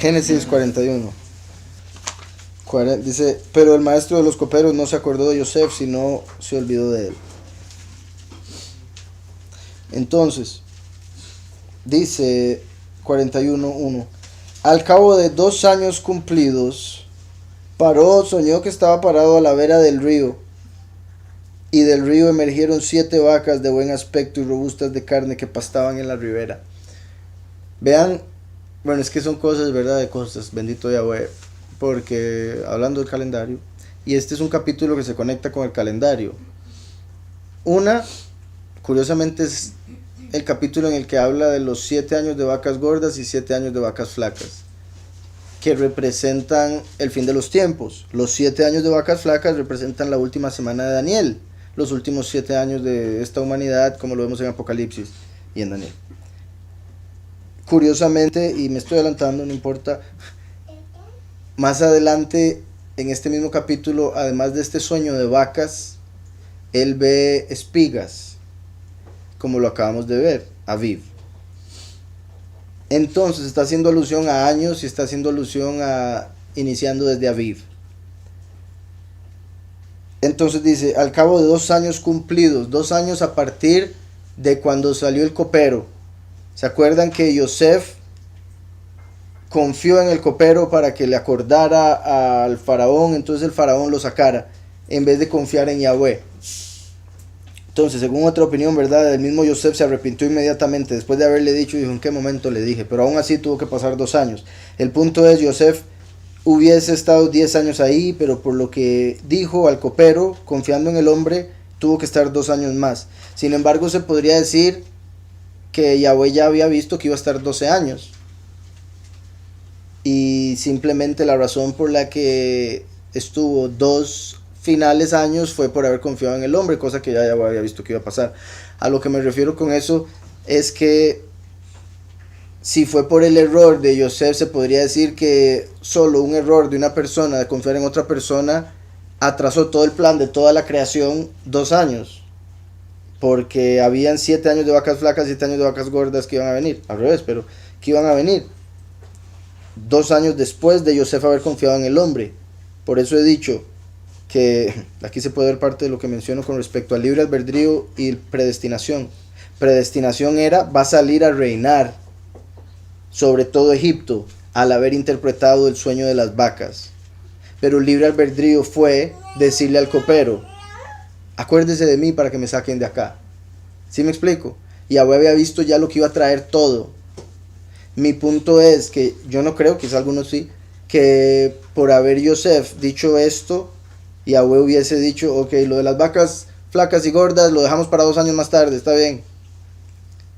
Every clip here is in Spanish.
Génesis 41. Dice, pero el maestro de los coperos no se acordó de Yosef, sino se olvidó de él. Entonces, dice 41:1. Al cabo de 2 años cumplidos, paró, soñó que estaba parado a la vera del río, y del río emergieron 7 vacas de buen aspecto y robustas de carne que pastaban en la ribera. Vean, bueno, es que son cosas, ¿verdad? De cosas, bendito Yahweh, porque hablando del calendario, y este es un capítulo que se conecta con el calendario. Una, curiosamente, es el capítulo en el que habla de los 7 años de vacas gordas y 7 años de vacas flacas, que representan el fin de los tiempos. Los 7 años de vacas flacas representan la última semana de Daniel, los últimos 7 años de esta humanidad, como lo vemos en Apocalipsis y en Daniel. Curiosamente, y me estoy adelantando, no importa, más adelante en este mismo capítulo, además de este sueño de vacas, él ve espigas, como lo acabamos de ver, Aviv. Entonces está haciendo alusión a años y está haciendo alusión a iniciando desde Aviv. Entonces dice, al cabo de 2 años cumplidos, 2 años a partir de cuando salió el copero. ¿Se acuerdan que Yosef confió en el copero para que le acordara al faraón? Entonces el faraón lo sacara, en vez de confiar en Yahweh. Entonces, según otra opinión, ¿verdad? El mismo Yosef se arrepintió inmediatamente, después de haberle dicho, dijo, ¿en qué momento le dije? Pero aún así tuvo que pasar 2 años. El punto es, Yosef hubiese estado 10 años ahí, pero por lo que dijo al copero, confiando en el hombre, tuvo que estar 2 años más. Sin embargo, se podría decir que Yahweh ya había visto que iba a estar 12 años. Y simplemente la razón por la que estuvo 2 finales años fue por haber confiado en el hombre, cosa que ya había visto que iba a pasar. A lo que me refiero con eso es que si fue por el error de Yosef, se podría decir que solo un error de una persona de confiar en otra persona atrasó todo el plan de toda la creación 2 años, porque habían 7 años de vacas flacas, 7 años de vacas gordas que iban a venir, al revés, pero que iban a venir 2 años después de Yosef haber confiado en el hombre. Por eso he dicho que aquí se puede ver parte de lo que menciono con respecto al libre albedrío y predestinación. Predestinación era, va a salir a reinar sobre todo Egipto al haber interpretado el sueño de las vacas. Pero el libre albedrío fue decirle al copero, acuérdese de mí para que me saquen de acá. ¿Sí me explico? Yahweh había visto ya lo que iba a traer todo. Mi punto es que yo no creo, quizás algunos sí, que por haber Yosef dicho esto, Yahweh hubiese dicho, ok, lo de las vacas flacas y gordas lo dejamos para 2 años más tarde, está bien.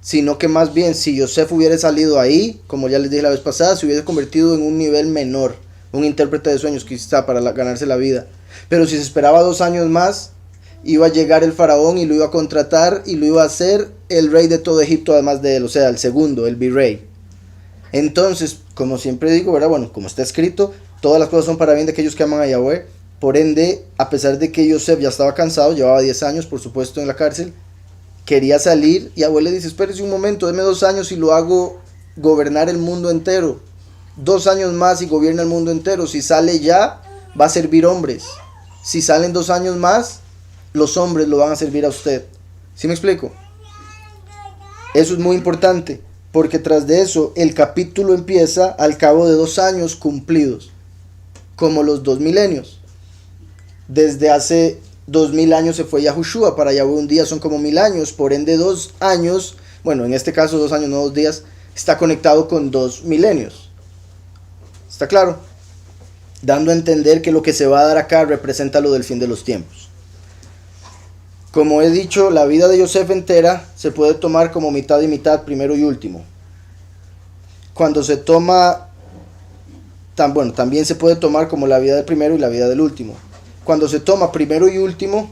Sino que más bien, si Yosef hubiera salido ahí, como ya les dije la vez pasada, se hubiese convertido en un nivel menor, un intérprete de sueños quizá para ganarse la vida. Pero si se esperaba 2 años más, iba a llegar el faraón y lo iba a contratar y lo iba a hacer el rey de todo Egipto además de él, o sea, el segundo, el virrey. Entonces, como siempre digo, ¿verdad? Bueno, como está escrito, todas las cosas son para bien de aquellos que aman a Yahweh. Por ende, a pesar de que Yosef ya estaba cansado, llevaba 10 años, por supuesto, en la cárcel, quería salir y Yahweh le dice, espérese un momento, deme 2 años y lo hago gobernar el mundo entero. 2 años más y gobierna el mundo entero. Si sale ya, va a servir hombres. Si salen 2 años más, los hombres lo van a servir a usted. ¿Sí me explico? Eso es muy importante, porque tras de eso, el capítulo empieza al cabo de 2 años cumplidos, como los 2 milenios. Desde hace 2000 años se fue Yahushua, para Yahweh un día son como 1000 años, por ende 2 años, bueno, en este caso 2 años, no 2 días, está conectado con 2 milenios. ¿Está claro? Dando a entender que lo que se va a dar acá representa lo del fin de los tiempos. Como he dicho, la vida de Yosef entera se puede tomar como mitad y mitad, primero y último. Cuando se toma, también se puede tomar como la vida del primero y la vida del último. Cuando se toma primero y último,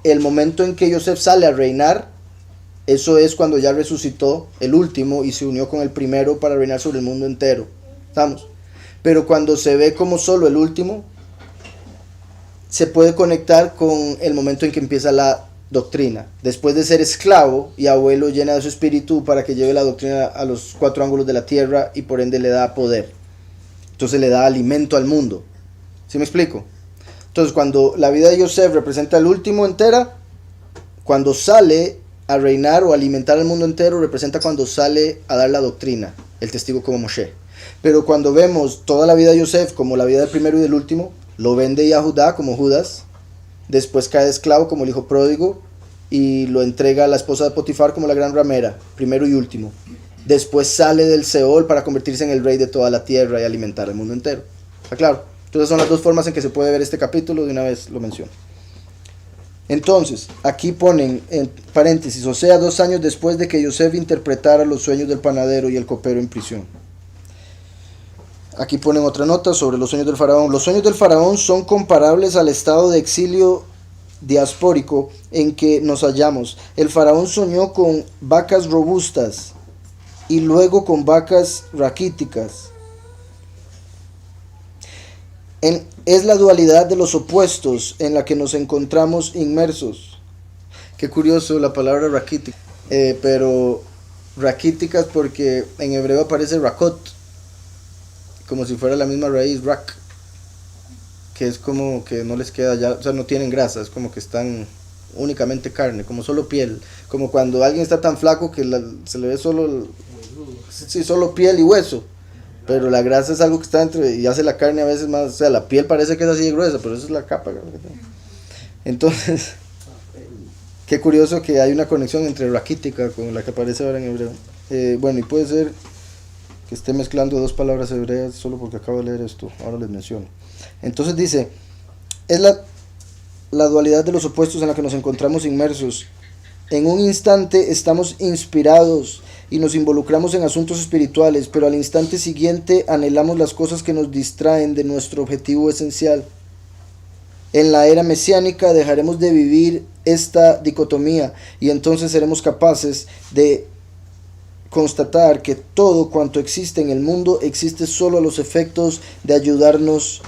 el momento en que Yosef sale a reinar, eso es cuando ya resucitó el último y se unió con el primero para reinar sobre el mundo entero. ¿Estamos? Pero cuando se ve como solo el último, se puede conectar con el momento en que empieza la doctrina. Después de ser esclavo, Yahweh lo llena de su espíritu para que lleve la doctrina a los 4 ángulos de la tierra y por ende le da poder. Entonces le da alimento al mundo. ¿Sí me explico? Entonces cuando la vida de Yosef representa el último entera, cuando sale a reinar o alimentar al mundo entero, representa cuando sale a dar la doctrina, el testigo como Moshe. Pero cuando vemos toda la vida de Yosef como la vida del primero y del último, lo vende a Judá como Judas, después cae de esclavo como el hijo pródigo y lo entrega a la esposa de Potifar como la gran ramera, primero y último. Después sale del Seol para convertirse en el rey de toda la tierra y alimentar al mundo entero. ¿Está claro? Entonces son las dos formas en que se puede ver este capítulo, de una vez lo menciono. Entonces, aquí ponen en paréntesis, o sea, 2 años después de que Yosef interpretara los sueños del panadero y el copero en prisión. Aquí ponen otra nota sobre los sueños del faraón. Los sueños del faraón son comparables al estado de exilio diaspórico en que nos hallamos. El faraón soñó con vacas robustas y luego con vacas raquíticas. Es la dualidad de los opuestos en la que nos encontramos inmersos. Qué curioso la palabra raquítica, pero raquíticas porque en hebreo aparece rakot, como si fuera la misma raíz, rak, que es como que no les queda ya, o sea, no tienen grasa, es como que están únicamente carne, como solo piel, como cuando alguien está tan flaco que se le ve solo, sí, solo piel y hueso, pero la grasa es algo que está entre y hace la carne a veces más, o sea, la piel parece que es así de gruesa, pero eso es la capa. Entonces, qué curioso que hay una conexión entre raquítica con la que aparece ahora en hebreo. Bueno, y puede ser que esté mezclando 2 palabras hebreas solo porque acabo de leer esto, ahora les menciono. Entonces dice, es la dualidad de los opuestos en la que nos encontramos inmersos. En un instante estamos inspirados y nos involucramos en asuntos espirituales, pero al instante siguiente anhelamos las cosas que nos distraen de nuestro objetivo esencial. En la era mesiánica dejaremos de vivir esta dicotomía y entonces seremos capaces de constatar que todo cuanto existe en el mundo existe solo a los efectos de ayudarnos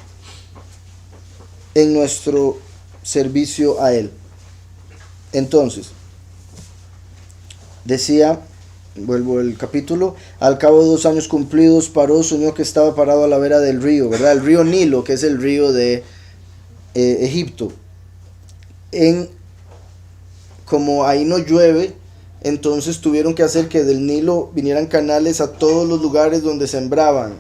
en nuestro servicio a Él. Entonces, decía, vuelvo al capítulo, al cabo de 2 años cumplidos, Paró soñó que estaba parado a la vera del río, ¿verdad? El río Nilo, que es el río de Egipto. Como ahí no llueve, entonces tuvieron que hacer que del Nilo vinieran canales a todos los lugares donde sembraban.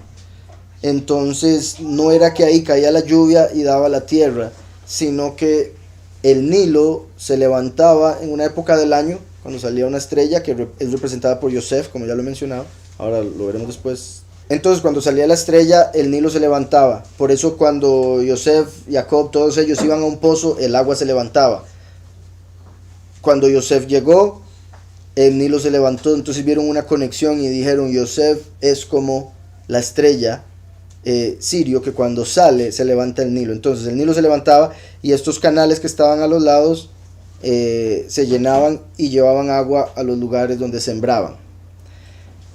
Entonces no era que ahí caía la lluvia y daba la tierra, sino que el Nilo se levantaba en una época del año, cuando salía una estrella, que es representada por Yosef, como ya lo he mencionado, ahora lo veremos después. Entonces cuando salía la estrella, el Nilo se levantaba. Por eso cuando Yosef, Jacob, todos ellos iban a un pozo, el agua se levantaba. Cuando Yosef llegó, el Nilo se levantó, entonces vieron una conexión y dijeron, Yosef es como la estrella sirio, que cuando sale se levanta el Nilo. Entonces el Nilo se levantaba y estos canales que estaban a los lados se llenaban y llevaban agua a los lugares donde sembraban.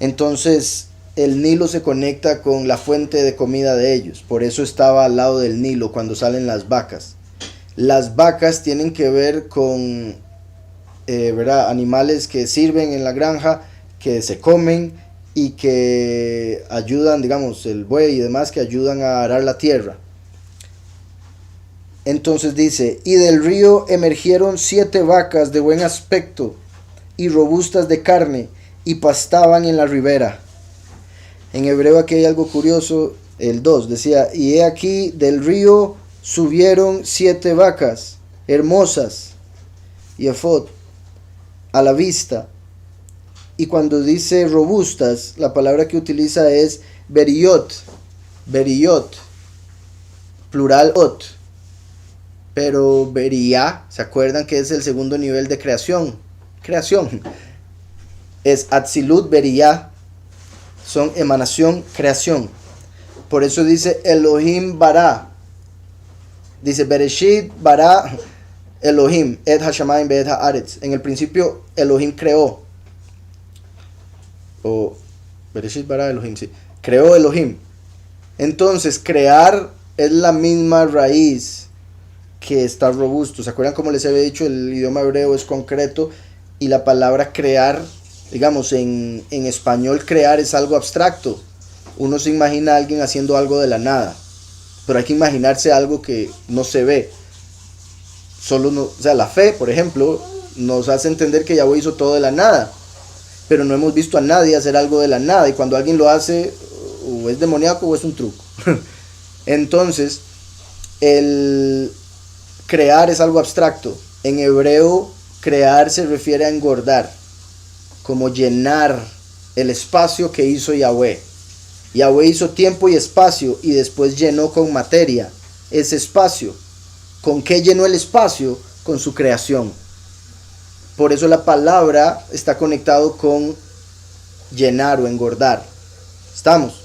Entonces el Nilo se conecta con la fuente de comida de ellos, por eso estaba al lado del Nilo cuando salen las vacas. Las vacas tienen que ver con ¿verdad? Animales que sirven en la granja, que se comen y que ayudan, digamos, el buey y demás, que ayudan a arar la tierra. Entonces dice, y del río emergieron 7 vacas de buen aspecto y robustas de carne, y pastaban en la ribera. En hebreo aquí hay algo curioso, el 2 decía, y he aquí del río subieron 7 vacas hermosas, y efod, a la vista. Y cuando dice robustas, la palabra que utiliza es beriot, plural ot. Pero beria, ¿se acuerdan que es el segundo nivel de creación? Es atzilut, beria, son emanación, creación. Por eso dice Elohim bara. Dice Bereshit bara Elohim, et hashamayim be'et haaretz. En el principio Elohim creó. O Bereshit bara Elohim, sí. Creó Elohim. Entonces crear es la misma raíz que está robusto. ¿Se acuerdan como les había dicho? El idioma hebreo es concreto y la palabra crear, digamos, en español crear es algo abstracto. Uno se imagina a alguien haciendo algo de la nada, pero hay que imaginarse algo que no se ve. O sea, la fe, por ejemplo, nos hace entender que Yahweh hizo todo de la nada, pero no hemos visto a nadie hacer algo de la nada, y cuando alguien lo hace, o es demoníaco o es un truco. Entonces, el crear es algo abstracto. En hebreo, crear se refiere a engordar, como llenar el espacio que hizo Yahweh. Yahweh hizo tiempo y espacio y después llenó con materia ese espacio. ¿Con qué llenó el espacio? Con su creación. Por eso la palabra está conectado con llenar o engordar. ¿Estamos?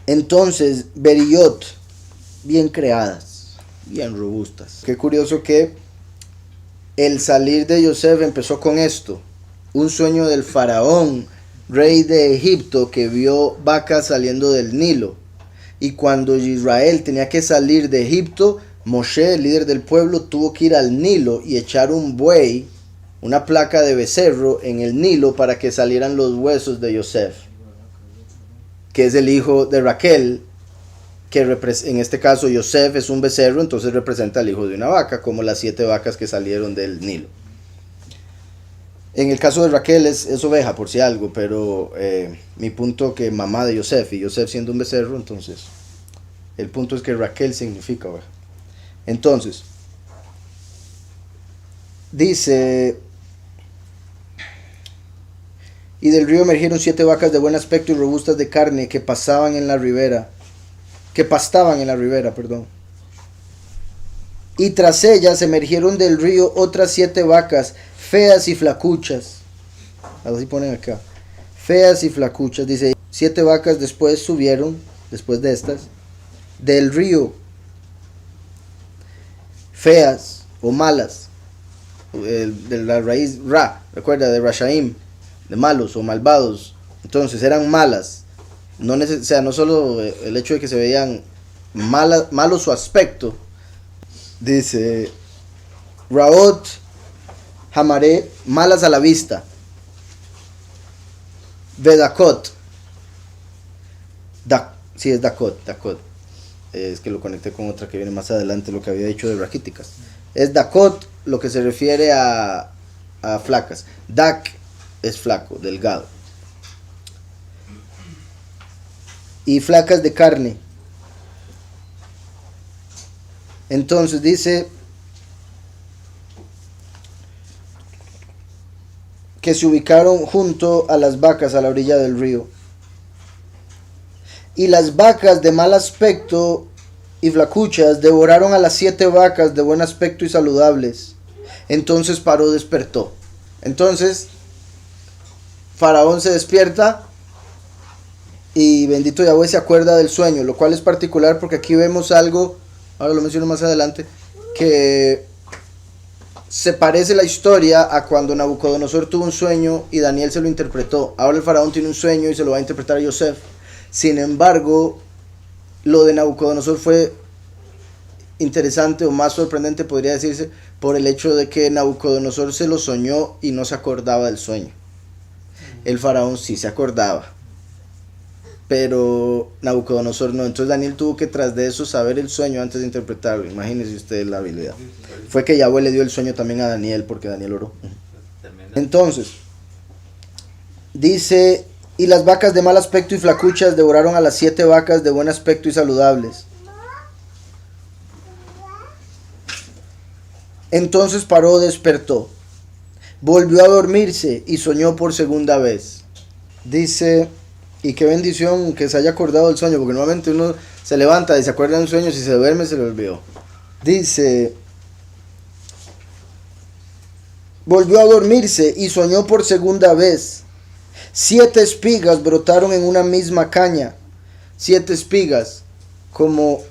Entonces, Beriyot, bien creadas, bien robustas. Qué curioso que el salir de Yosef empezó con esto. Un sueño del faraón, rey de Egipto, que vio vacas saliendo del Nilo. Y cuando Israel tenía que salir de Egipto, Moshe, el líder del pueblo, tuvo que ir al Nilo y echar un buey, una placa de becerro en el Nilo para que salieran los huesos de Yosef, que es el hijo de Raquel, que en este caso Yosef es un becerro, entonces representa al hijo de una vaca, como las 7 vacas que salieron del Nilo. En el caso de Raquel es oveja, por si algo, pero mi punto que mamá de Yosef, y Yosef siendo un becerro, entonces el punto es que Raquel significa oveja. Entonces, dice, y del río emergieron 7 vacas de buen aspecto y robustas de carne que pastaban en la ribera, y tras ellas emergieron del río otras 7 vacas feas y flacuchas. Así ponen acá. Feas y flacuchas. Dice, 7 vacas después subieron, después de estas, del río. Feas o malas. De la raíz Ra, recuerda, de Rashaim, de malos o malvados. Entonces eran malas. No solo el hecho de que se veían malos su aspecto. Dice, Raot Hamaré, malas a la vista. Vedakot. Sí, es Dakot. Es que lo conecté con otra que viene más adelante, lo que había dicho de raquíticas. Es Dakot lo que se refiere a flacas. Dak es flaco, delgado. Y flacas de carne. Entonces dice que se ubicaron junto a las vacas a la orilla del río. Y las vacas de mal aspecto y flacuchas devoraron a las 7 vacas de buen aspecto y saludables. Entonces Paró despertó. Entonces Faraón se despierta y bendito Yahweh se acuerda del sueño, lo cual es particular porque aquí vemos algo, ahora lo menciono más adelante, que se parece la historia a cuando Nabucodonosor tuvo un sueño y Daniel se lo interpretó. Ahora el faraón tiene un sueño y se lo va a interpretar a Yosef. Sin embargo, lo de Nabucodonosor fue interesante o más sorprendente, podría decirse, por el hecho de que Nabucodonosor se lo soñó y no se acordaba del sueño. El faraón sí se acordaba, pero Nabucodonosor no. Entonces Daniel tuvo que tras de eso saber el sueño antes de interpretarlo. Imagínense ustedes la habilidad. Fue que Yahweh le dio el sueño también a Daniel porque Daniel oró. Entonces dice, y las vacas de mal aspecto y flacuchas devoraron a las 7 vacas de buen aspecto y saludables. Entonces Paró despertó, volvió a dormirse y soñó por segunda vez. Dice, y qué bendición que se haya acordado del sueño, porque normalmente uno se levanta y se acuerda de un sueño, si se duerme se le olvidó. Dice, volvió a dormirse y soñó por segunda vez. 7 espigas brotaron en una misma caña. 7 espigas, como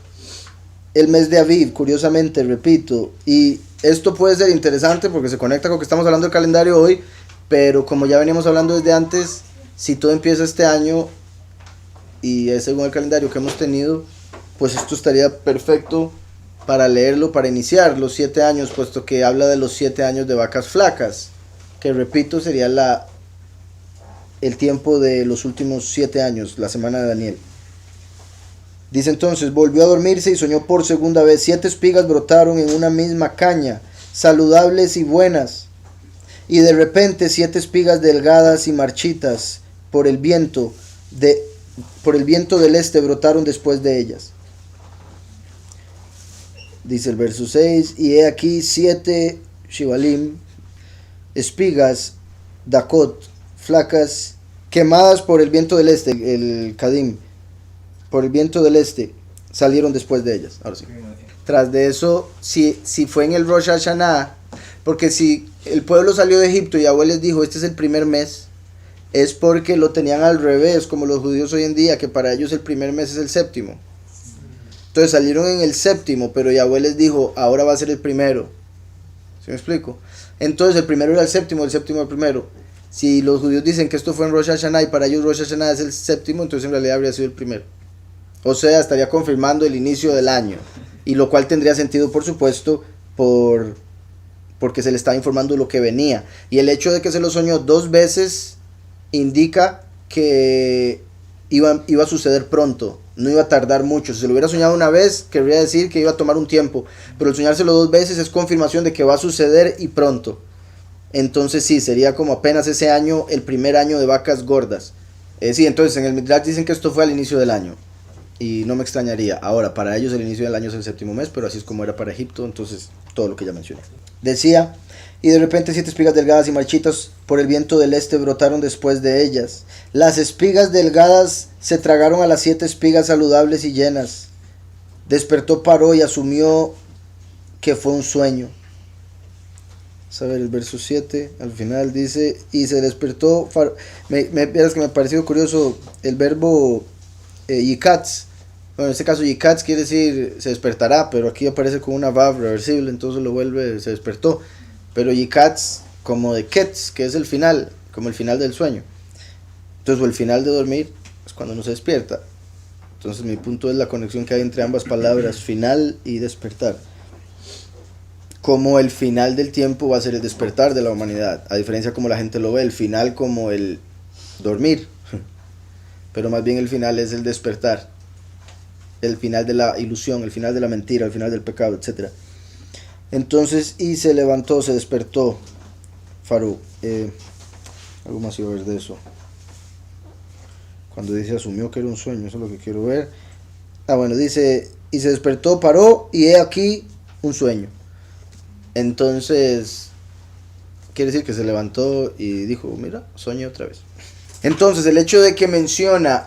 el mes de Aviv, curiosamente, repito. Y esto puede ser interesante porque se conecta con lo que estamos hablando del calendario hoy, pero como ya veníamos hablando desde antes, si todo empieza este año y es según el calendario que hemos tenido, pues esto estaría perfecto para leerlo, para iniciar los 7 años, puesto que habla de los 7 años de vacas flacas, que repito sería el tiempo de los últimos 7 años, la semana de Daniel. Dice entonces, volvió a dormirse y soñó por segunda vez. 7 espigas brotaron en una misma caña, saludables y buenas. Y de repente 7 espigas delgadas y marchitas por el viento del este brotaron después de ellas. Dice el verso 6, y he aquí 7 shivalim, espigas, dakot, flacas, quemadas por el viento del este, el kadim, por el viento del este, salieron después de ellas. Ahora sí. Tras de eso, si fue en el Rosh Hashanah, porque si el pueblo salió de Egipto y Yahweh les dijo, este es el primer mes, es porque lo tenían al revés, como los judíos hoy en día, que para ellos el primer mes es el séptimo. Entonces salieron en el séptimo, pero Yahweh les dijo, ahora va a ser el primero. ¿Sí me explico? Entonces el primero era el séptimo el primero. Si los judíos dicen que esto fue en Rosh Hashanah y para ellos Rosh Hashanah es el séptimo, entonces en realidad habría sido el primero. O sea, estaría confirmando el inicio del año. Y lo cual tendría sentido, por supuesto, porque se le estaba informando lo que venía. Y el hecho de que se lo soñó 2 veces indica que iba a suceder pronto. No iba a tardar mucho. Si se lo hubiera soñado una vez, querría decir que iba a tomar un tiempo. Pero el soñárselo 2 veces es confirmación de que va a suceder y pronto. Entonces sí, sería como apenas ese año, el primer año de vacas gordas. Sí, entonces en el Midrash dicen que esto fue al inicio del año. Y no me extrañaría. Ahora, para ellos el inicio del año es el séptimo mes, pero así es como era para Egipto. Entonces, todo lo que ya mencioné. Decía, y de repente 7 espigas delgadas y marchitas por el viento del este brotaron después de ellas. Las espigas delgadas se tragaron a las 7 espigas saludables y llenas. Despertó Paró y asumió que fue un sueño. Vamos a ver el verso 7, al final dice, y se despertó, verás que me ha parecido curioso el verbo yikatz. Bueno, en este caso yikatz quiere decir se despertará, pero aquí aparece con una vav reversible, entonces lo vuelve, se despertó. Pero yikatz como de ketz, que es el final, como el final del sueño. Entonces, o el final de dormir es cuando uno se despierta. Entonces mi punto es la conexión que hay entre ambas palabras, final y despertar. Como el final del tiempo va a ser el despertar de la humanidad, a diferencia como la gente lo ve, el final como el dormir, pero más bien el final es el despertar, el final de la ilusión, el final de la mentira, el final del pecado, etc. Entonces, y se levantó, se despertó Farú. Algo más iba a ver de eso. Cuando dice asumió que era un sueño, eso es lo que quiero ver. Bueno, dice, y se despertó, paró, y he aquí un sueño. Entonces, quiere decir que se levantó y dijo, mira, soñé otra vez. Entonces, el hecho de que menciona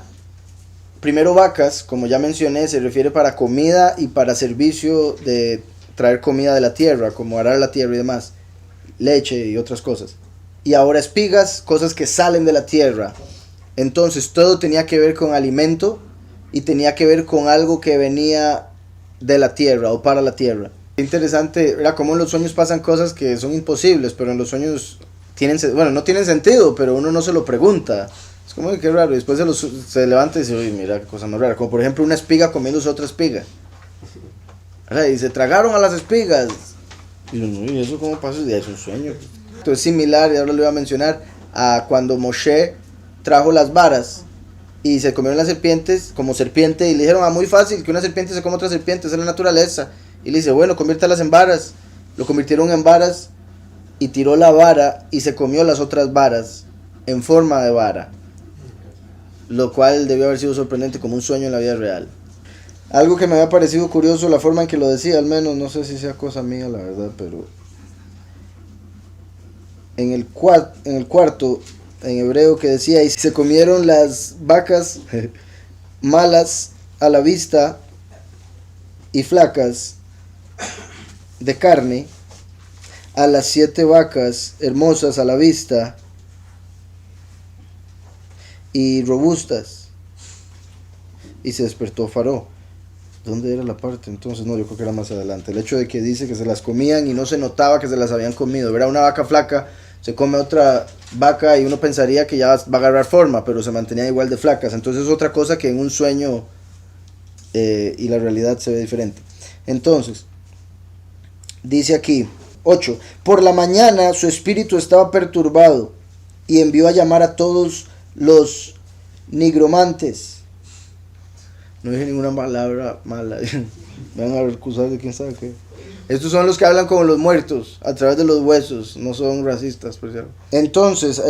primero vacas, como ya mencioné, se refiere para comida y para servicio de traer comida de la tierra, como arar la tierra y demás, leche y otras cosas. Y ahora espigas, cosas que salen de la tierra. Entonces, todo tenía que ver con alimento y tenía que ver con algo que venía de la tierra o para la tierra. Interesante, ¿verdad? Como en los sueños pasan cosas que son imposibles, pero en los sueños no tienen sentido, pero uno no se lo pregunta. Es como que raro, y después se levanta y dice, uy, mira qué cosa más rara. Como por ejemplo una espiga comiéndose otra espiga. Y se tragaron a las espigas. Y uno, ¿y eso cómo pasa? Es un sueño. Esto es similar, y ahora lo voy a mencionar, a cuando Moshe trajo las varas y se comieron las serpientes como serpiente y le dijeron, muy fácil, que una serpiente se coma otra serpiente, esa es la naturaleza. Y le dice, bueno, conviértalas en varas. Lo convirtieron en varas y tiró la vara y se comió las otras varas en forma de vara. Lo cual debió haber sido sorprendente, como un sueño en la vida real. Algo que me había parecido curioso, la forma en que lo decía, al menos, no sé si sea cosa mía, la verdad, pero en el cuarto, en hebreo, que decía, y se comieron las vacas malas a la vista y flacas de carne, a las 7 vacas hermosas a la vista y robustas, y se despertó Faró. ¿Dónde era la parte? Entonces, no, yo creo que era más adelante. El hecho de que dice que se las comían y no se notaba que se las habían comido. Era una vaca flaca, se come otra vaca y uno pensaría que ya va a agarrar forma, pero se mantenía igual de flacas. Entonces es otra cosa que en un sueño y la realidad se ve diferente. Entonces, dice aquí, 8. Por la mañana su espíritu estaba perturbado y envió a llamar a todos los nigromantes. No dije ninguna palabra mala. Me van a acusar de quién sabe qué. Estos son los que hablan como los muertos, a través de los huesos. No son racistas, por cierto. Entonces,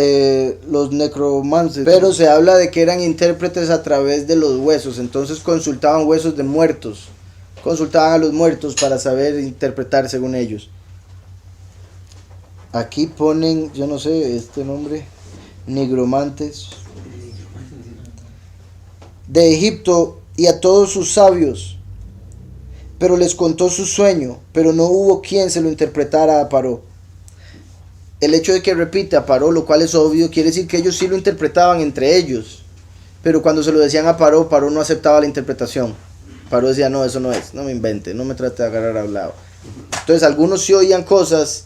los necromantes. Pero se habla de que eran intérpretes a través de los huesos. Entonces consultaban huesos de muertos. Consultaban a los muertos para saber interpretar según ellos. Aquí ponen, yo no sé, este nombre, nigromantes. De Egipto y a todos sus sabios, pero les contó su sueño, pero no hubo quien se lo interpretara a Paró. El hecho de que repite a Paró, lo cual es obvio, quiere decir que ellos sí lo interpretaban entre ellos, pero cuando se lo decían a Paró, Paró no aceptaba la interpretación. Paró decía, no, eso no es, no me invente, no me trate de agarrar hablado. Entonces algunos sí oían cosas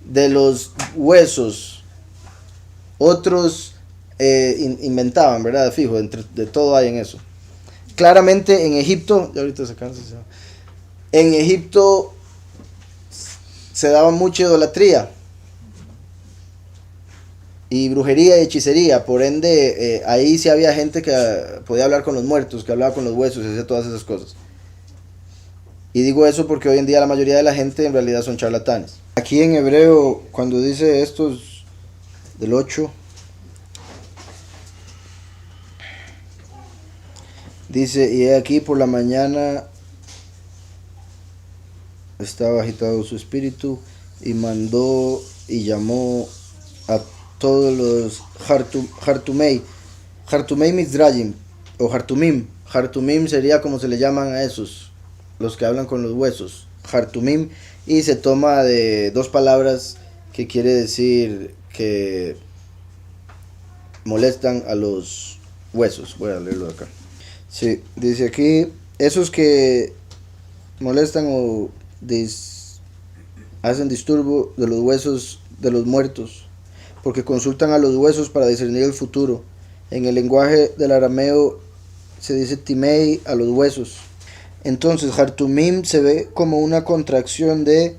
de los huesos, otros inventaban, ¿verdad? Fijo, de todo hay en eso. Claramente en Egipto, ya ahorita se cansa, en Egipto se daba mucha idolatría y brujería y hechicería, por ende ahí sí había gente que podía hablar con los muertos, que hablaba con los huesos y hacía todas esas cosas. Y digo eso porque hoy en día la mayoría de la gente en realidad son charlatanes. Aquí en hebreo, cuando dice estos del 8, dice, y aquí por la mañana estaba agitado su espíritu y mandó y llamó a todos los Hartumei Mizrayim, o Hartumim sería como se le llaman a esos, los que hablan con los huesos, Hartumim, y se toma de dos palabras que quiere decir que molestan a los huesos. Voy a leerlo acá. Sí, dice aquí, esos que molestan o hacen disturbo de los huesos de los muertos, porque consultan a los huesos para discernir el futuro. En el lenguaje del arameo se dice timei a los huesos. Entonces Hartumim se ve como una contracción de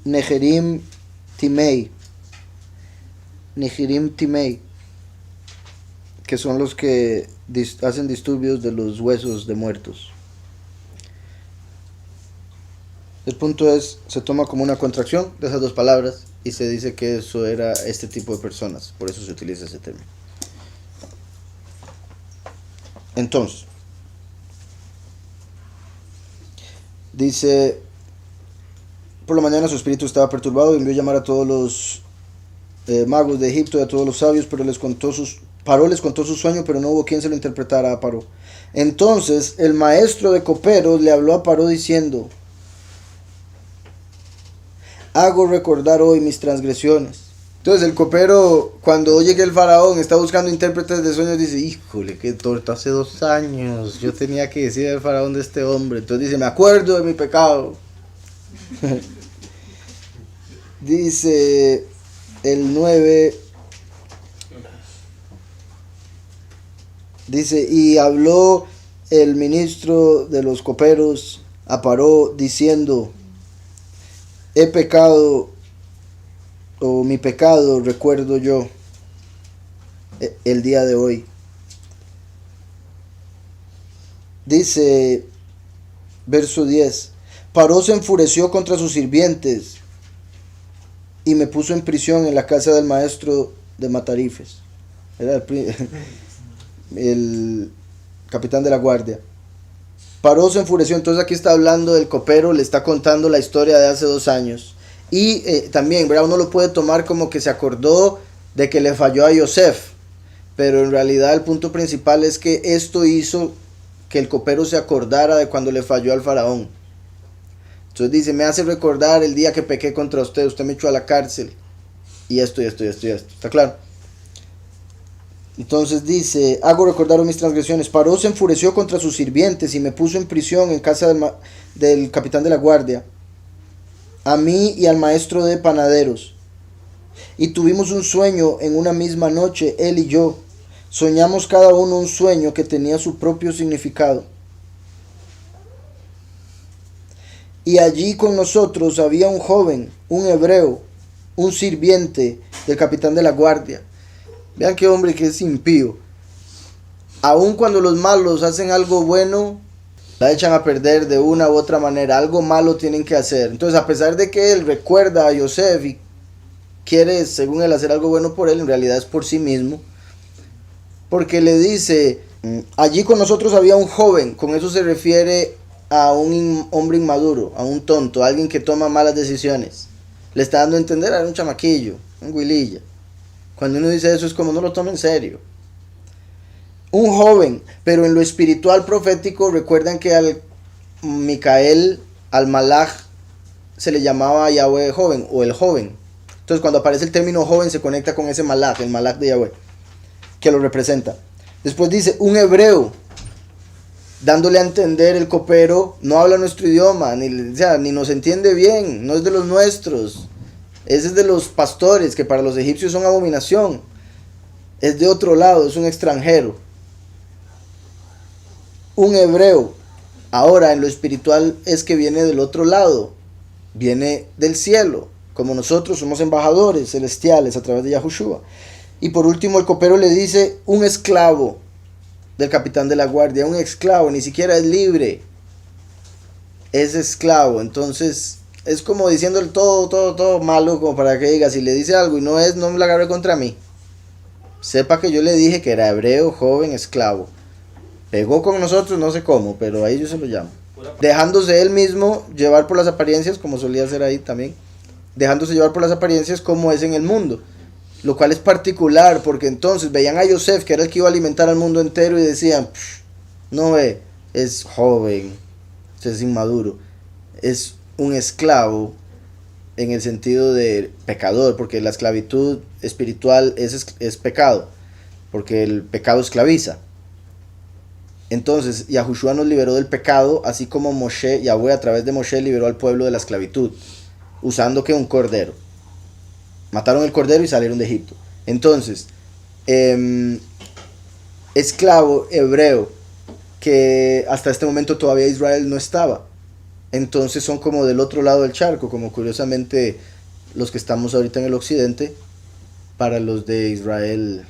Nejerim Timei, que son los que hacen disturbios de los huesos de muertos. El punto es, se toma como una contracción de esas dos palabras y se dice que eso era este tipo de personas, por eso se utiliza ese término. Entonces, dice, por la mañana su espíritu estaba perturbado y envió a llamar a todos los magos de Egipto y a todos los sabios, pero Paró les contó su sueño, pero no hubo quien se lo interpretara a Paró. Entonces el maestro de coperos le habló a Paró diciendo, hago recordar hoy mis transgresiones. Entonces el copero, cuando oye que el faraón está buscando intérpretes de sueños, dice, híjole, qué torta, hace 2 años yo tenía que decir al faraón de este hombre. Entonces dice, me acuerdo de mi pecado. Dice el 9, dice, y habló el ministro de los coperos a Paró diciendo, he pecado, o mi pecado recuerdo yo el día de hoy. Dice verso 10, Paró se enfureció contra sus sirvientes y me puso en prisión en la casa del maestro de Matarifes. Era el capitán de la guardia. Paró se enfureció. Entonces aquí está hablando del copero, le está contando la historia de hace 2 años. Y también, ¿verdad? Uno lo puede tomar como que se acordó de que le falló a Yosef, pero en realidad el punto principal es que esto hizo que el copero se acordara de cuando le falló al faraón. Entonces dice, me hace recordar el día que pequé contra usted me echó a la cárcel, y esto, ¿está claro? Entonces dice, hago recordar mis transgresiones. Paró se enfureció contra sus sirvientes y me puso en prisión en casa del capitán de la guardia, a mí y al maestro de panaderos. Y tuvimos un sueño en una misma noche, él y yo. Soñamos cada uno un sueño que tenía su propio significado. Y allí con nosotros había un joven, un hebreo, un sirviente del capitán de la guardia. Vean qué hombre que es impío. Aun cuando los malos hacen algo bueno, la echan a perder de una u otra manera. Algo malo tienen que hacer. Entonces, a pesar de que él recuerda a Yosef y quiere, según él, hacer algo bueno por él, en realidad es por sí mismo. Porque le dice, allí con nosotros había un joven. Con eso se refiere a un hombre inmaduro, a un tonto, a alguien que toma malas decisiones. Le está dando a entender a un chamaquillo, un huililla. Cuando uno dice eso es como no lo toma en serio. Un joven, pero en lo espiritual profético, recuerdan que al Micael, al Malach, se le llamaba Yahweh joven o el joven. Entonces cuando aparece el término joven se conecta con ese Malach, el Malach de Yahweh, que lo representa. Después dice, un hebreo, dándole a entender el copero, no habla nuestro idioma, ni nos entiende bien, no es de los nuestros. Ese es de los pastores, que para los egipcios son abominación. Es de otro lado, es un extranjero. Un hebreo, ahora en lo espiritual es que viene del otro lado, viene del cielo, como nosotros somos embajadores celestiales a través de Yahushua. Y por último el copero le dice un esclavo del capitán de la guardia, un esclavo, ni siquiera es libre, es esclavo. Entonces es como diciéndole todo malo, como para que diga, si le dice algo y no me la agarre contra mí. Sepa que yo le dije que era hebreo, joven, esclavo. Pegó con nosotros, no sé cómo, pero ahí yo se lo llamo. Dejándose él mismo llevar por las apariencias, como solía hacer ahí también. Dejándose llevar por las apariencias como es en el mundo. Lo cual es particular, porque entonces veían a Yosef, que era el que iba a alimentar al mundo entero, y decían, no ve, es joven, es inmaduro. Es un esclavo en el sentido de pecador, porque la esclavitud espiritual es pecado, porque el pecado esclaviza. Entonces, Yahushua nos liberó del pecado, así como Yahweh a través de Moshe liberó al pueblo de la esclavitud, usando que un cordero. Mataron el cordero y salieron de Egipto. Entonces, esclavo hebreo, que hasta este momento todavía Israel no estaba. Entonces son como del otro lado del charco, como curiosamente los que estamos ahorita en el occidente, para los de Israel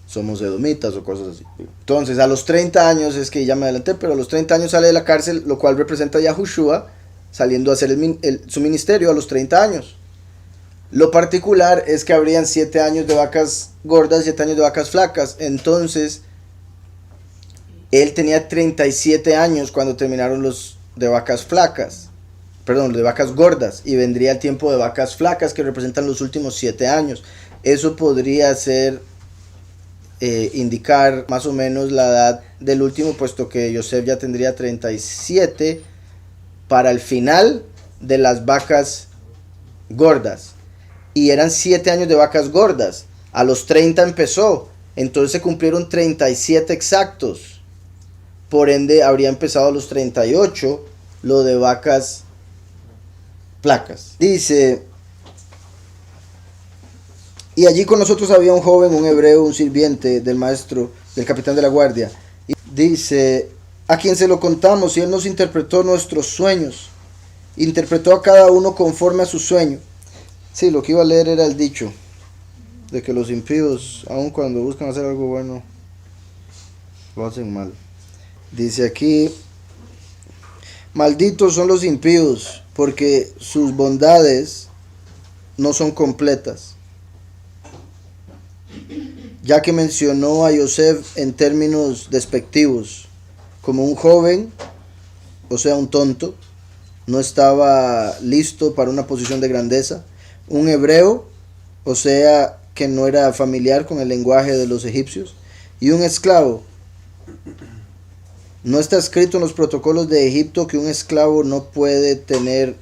somos edomitas o cosas así. Entonces a los 30 años, es que ya me adelanté, pero a los 30 años sale de la cárcel, lo cual representa a Yahushua saliendo a hacer su ministerio a los 30 años. Lo particular es que habrían 7 años de vacas gordas, 7 años de vacas flacas. Entonces él tenía 37 años cuando terminaron los de vacas flacas, perdón, de vacas gordas, y vendría el tiempo de vacas flacas que representan los últimos 7 años. Eso podría ser indicar más o menos la edad del último, puesto que Yosef ya tendría 37 para el final de las vacas gordas, y eran 7 años de vacas gordas. A los 30 empezó, entonces se cumplieron 37 exactos. Por ende, habría empezado a los 38 lo de vacas flacas. Dice, y allí con nosotros había un joven, un hebreo, un sirviente del maestro, del capitán de la guardia. Y dice, a quien se lo contamos, y él nos interpretó nuestros sueños. Interpretó a cada uno conforme a su sueño. Sí, lo que iba a leer era el dicho, de que los impíos, aun cuando buscan hacer algo bueno, lo hacen mal. Dice aquí, malditos son los impíos, porque sus bondades no son completas. Ya que mencionó a Yosef en términos despectivos, como un joven, o sea, un tonto, no estaba listo para una posición de grandeza. Un hebreo, o sea, que no era familiar con el lenguaje de los egipcios. Y un esclavo. No está escrito en los protocolos de Egipto que un esclavo no puede tener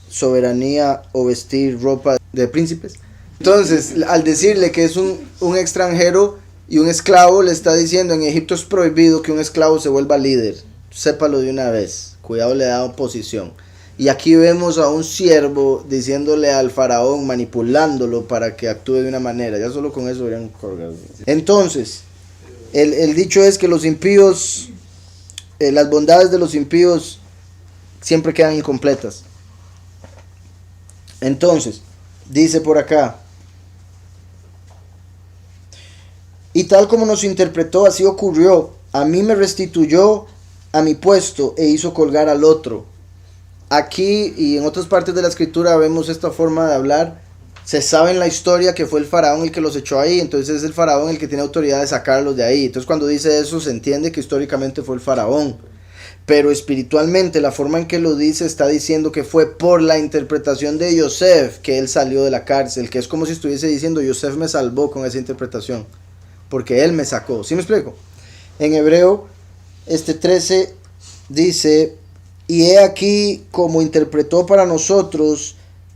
soberanía o vestir ropa de príncipes. Entonces, al decirle que es un extranjero y un esclavo, le está diciendo, en Egipto es prohibido que un esclavo se vuelva líder. Sépalo de una vez. Cuidado, le da oposición. Y aquí vemos a un siervo diciéndole al faraón, manipulándolo para que actúe de una manera. Ya solo con eso habrían colgado. Entonces, el dicho es que los impíos, las bondades de los impíos siempre quedan incompletas. Entonces, dice por acá: y tal como nos interpretó, así ocurrió. A mí me restituyó a mi puesto e hizo colgar al otro. Aquí y en otras partes de la escritura vemos esta forma de hablar. Se sabe en la historia que fue el faraón el que los echó ahí, entonces es el faraón el que tiene autoridad de sacarlos de ahí. Entonces cuando dice eso se entiende que históricamente fue el faraón, pero espiritualmente la forma en que lo dice está diciendo que fue por la interpretación de Yosef que él salió de la cárcel, que es como si estuviese diciendo: Yosef me salvó con esa interpretación, porque él me sacó. ¿Sí me explico? En Hebreo 13 dice: y he aquí como interpretó para nosotros,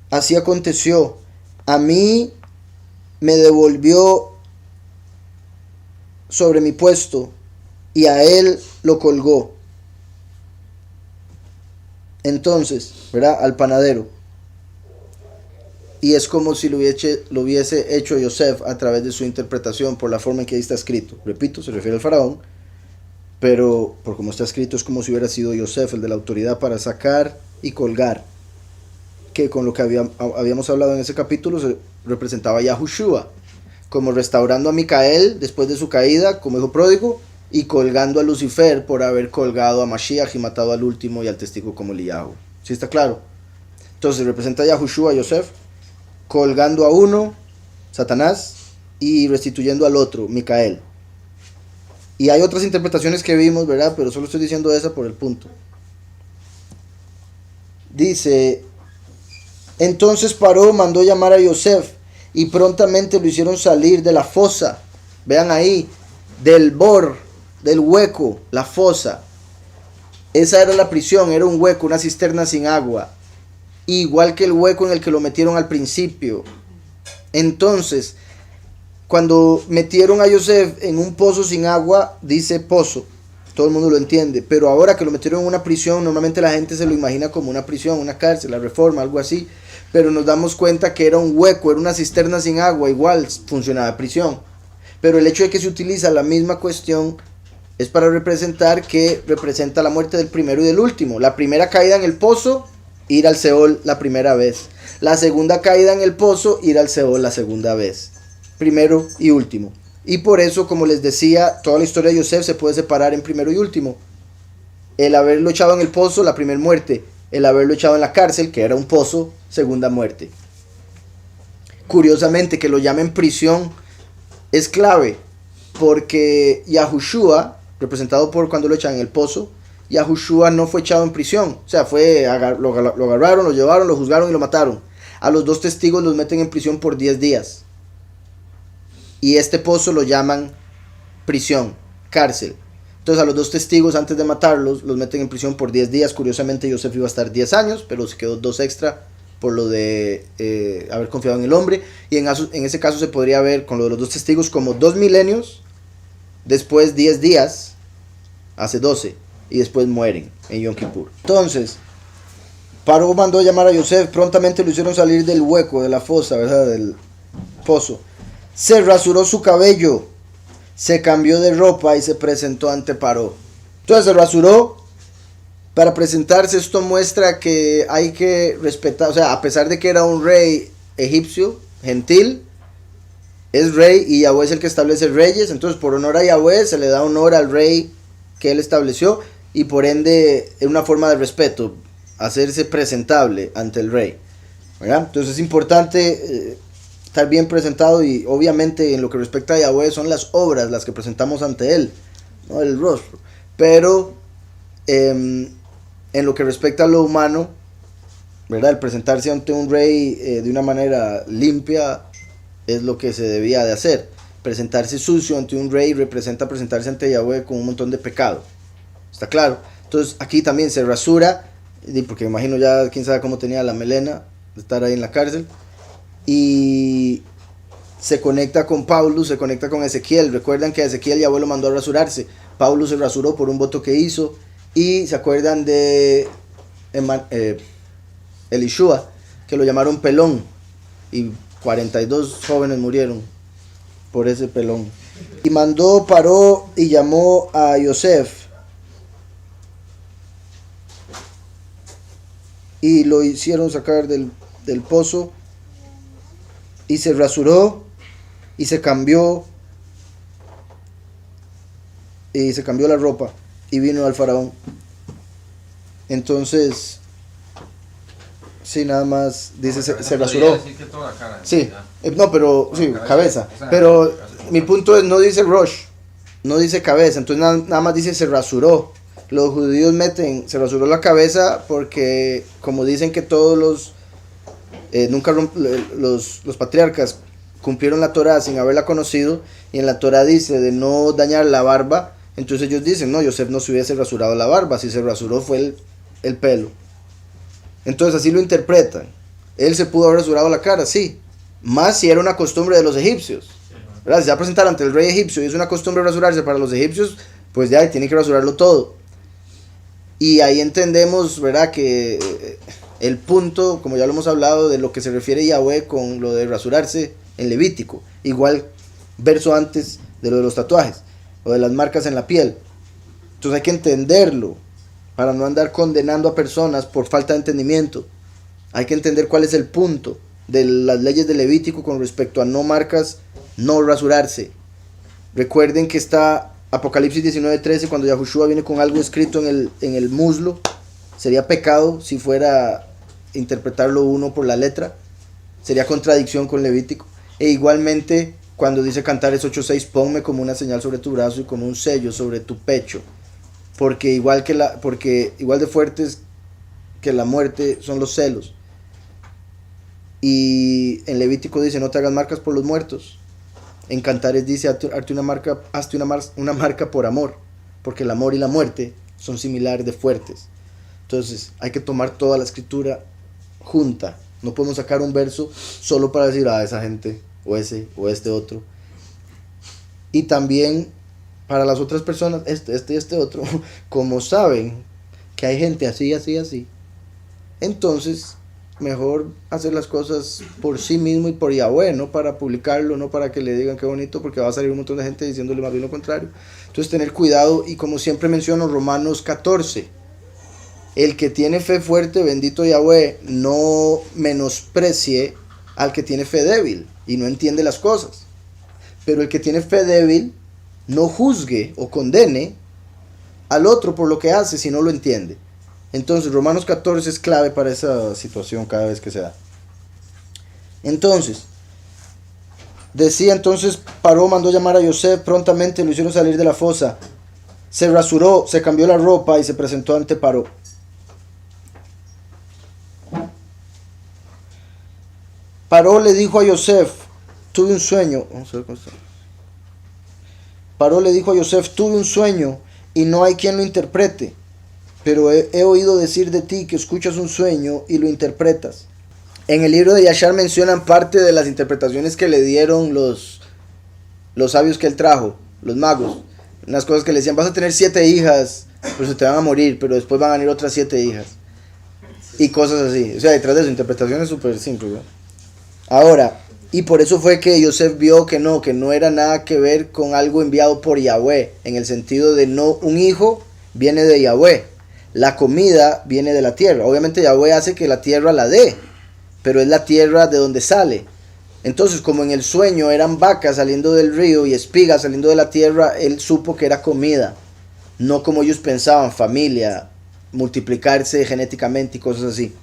así aconteció. A mí me devolvió sobre mi puesto y a él lo colgó. Entonces, ¿verdad? Al panadero. Y es como si lo hubiese hecho Yosef a través de su interpretación, por la forma en que ahí está escrito. Repito, se refiere al faraón, pero por como está escrito es como si hubiera sido Yosef el de la autoridad para sacar y colgar, que con lo que habíamos hablado en ese capítulo se representaba a Yahushua, como restaurando a Micael después de su caída como hijo pródigo, y colgando a Lucifer por haber colgado a Mashiach y matado al último y al testigo como Eliyahu. ¿Sí está claro? Entonces representa a Yahushua, a Yosef, colgando a uno, Satanás, y restituyendo al otro, Micael. Y hay otras interpretaciones que vimos, ¿verdad? Pero solo estoy diciendo esa por el punto. Dice: entonces Paró mandó llamar a Yosef y prontamente lo hicieron salir de la fosa. Vean ahí, del bor, del hueco, la fosa. Esa era la prisión, era un hueco, una cisterna sin agua. Igual que el hueco en el que lo metieron al principio. Entonces, cuando metieron a Yosef en un pozo sin agua, dice pozo, todo el mundo lo entiende, pero ahora que lo metieron en una prisión, normalmente la gente se lo imagina como una prisión, una cárcel, la Reforma, algo así, pero nos damos cuenta que era un hueco, era una cisterna sin agua, igual funcionaba prisión, pero el hecho de que se utiliza la misma cuestión es para representar que representa la muerte del primero y del último. La primera caída en el pozo, ir al Seol la primera vez. La segunda caída en el pozo, ir al Seol la segunda vez. Primero y último. Y por eso, como les decía, toda la historia de Yosef se puede separar en primero y último. El haberlo echado en el pozo, la primera muerte. El haberlo echado en la cárcel, que era un pozo, segunda muerte. Curiosamente, que lo llamen prisión es clave, porque Yahushua, representado por cuando lo echan en el pozo, Yahushua no fue echado en prisión. O sea, lo agarraron, lo llevaron, lo juzgaron y lo mataron. A los dos testigos los meten en prisión por 10 días. Y este pozo lo llaman prisión, cárcel. Entonces a los dos testigos, antes de matarlos, los meten en prisión por 10 días. Curiosamente Yosef iba a estar 10 años, pero se quedó 2 extra por lo de haber confiado en el hombre. Y en ese caso se podría ver con lo de los dos testigos como 2 milenios, después 10 días, hace 12, y después mueren en Yom Kippur. Entonces, Paró mandó llamar a Yosef, prontamente lo hicieron salir del hueco, de la fosa, ¿verdad? Del pozo. Se rasuró su cabello, se cambió de ropa y se presentó ante Paró. Entonces se rasuró para presentarse. Esto muestra que hay que respetar, o sea, a pesar de que era un rey egipcio, gentil, es rey y Yahweh es el que establece reyes. Entonces por honor a Yahweh se le da honor al rey que él estableció, y por ende es una forma de respeto, hacerse presentable ante el rey, ¿verdad? Entonces es importante estar bien presentado, y obviamente en lo que respecta a Yahweh son las obras las que presentamos ante él, no el rostro. Pero en lo que respecta a lo humano, ¿verdad? El presentarse ante un rey de una manera limpia es lo que se debía de hacer. Presentarse sucio ante un rey representa presentarse ante Yahweh con un montón de pecado. ¿Está claro? Entonces aquí también se rasura, porque me imagino ya quién sabe cómo tenía la melena de estar ahí en la cárcel. Y se conecta con Pablo, se conecta con Ezequiel. Recuerdan que a Ezequiel Yahweh lo mandó a rasurarse. Pablo se rasuró por un voto que hizo. Y se acuerdan de Elishua, que lo llamaron pelón, y 42 jóvenes murieron por ese pelón. Y mandó, Paró y llamó a Yosef y lo hicieron sacar del pozo, y se rasuró, y se cambió la ropa, y vino al faraón. Entonces, sí, nada más dice se rasuró. Decir que toda la cara, sí, no, pero bueno, sí, cabeza. O sea, Pero mi punto es, no dice Rosh, no dice cabeza, entonces nada más dice se rasuró. Los judíos se rasuró la cabeza porque, como dicen que todos los patriarcas cumplieron la Torá sin haberla conocido, y en la Torá dice de no dañar la barba, entonces ellos dicen, no, Yosef no se hubiese rasurado la barba, si se rasuró fue el pelo. Entonces así lo interpretan. Él se pudo haber rasurado la cara, sí, más si era una costumbre de los egipcios, ¿verdad? Si se va a presentar ante el rey egipcio y es una costumbre rasurarse para los egipcios, pues ya tiene que rasurarlo todo. Y ahí entendemos, ¿verdad?, que el punto, como ya lo hemos hablado, de lo que se refiere Yahweh con lo de rasurarse en Levítico. Igual verso antes de lo de los tatuajes o de las marcas en la piel. Entonces hay que entenderlo para no andar condenando a personas por falta de entendimiento. Hay que entender cuál es el punto de las leyes de Levítico con respecto a no marcas, no rasurarse. Recuerden que está Apocalipsis 19:13, cuando Yahushua viene con algo escrito en el muslo. Sería pecado si fuera interpretarlo uno por la letra. Sería contradicción con Levítico. E igualmente, cuando dice Cantares 8:6, ponme como una señal sobre tu brazo y como un sello sobre tu pecho. Porque igual de fuertes que la muerte son los celos. Y en Levítico dice, no te hagas marcas por los muertos. En Cantares dice, hazte una marca por amor, porque el amor y la muerte son similares de fuertes. Entonces hay que tomar toda la escritura junta. No podemos sacar un verso solo para decir, esa gente, o ese, o este otro. Y también para las otras personas, este otro, como saben que hay gente así, entonces mejor hacer las cosas por sí mismo y por Yahweh, no para publicarlo, no para que le digan qué bonito, porque va a salir un montón de gente diciéndole más bien lo contrario. Entonces tener cuidado, y como siempre menciono, Romanos 14, el que tiene fe fuerte, bendito Yahweh, no menosprecie al que tiene fe débil y no entiende las cosas, pero el que tiene fe débil no juzgue o condene al otro por lo que hace si no lo entiende. Entonces Romanos 14 es clave para esa situación cada vez que se da. Entonces, Paró mandó llamar a Yosef, prontamente lo hicieron salir de la fosa. Se rasuró, se cambió la ropa y se presentó ante Paró. Paró le dijo a Yosef, tuve un sueño. Paró le dijo a Yosef, tuve un sueño y no hay quien lo interprete. Pero he oído decir de ti que escuchas un sueño y lo interpretas. En el libro de Yashar mencionan parte de las interpretaciones que le dieron los sabios que él trajo, los magos. Unas cosas que le decían, vas a tener 7 hijas, pero se te van a morir, pero después van a venir otras 7 hijas. Y cosas así. O sea, detrás de su interpretación es súper simple, ¿no? Ahora, y por eso fue que Yosef vio que no era nada que ver con algo enviado por Yahweh, en el sentido de no, un hijo viene de Yahweh. La comida viene de la tierra. Obviamente Yahweh hace que la tierra la dé, pero es la tierra de donde sale. Entonces, como en el sueño eran vacas saliendo del río y espigas saliendo de la tierra, él supo que era comida. No como ellos pensaban, familia, multiplicarse genéticamente y cosas así.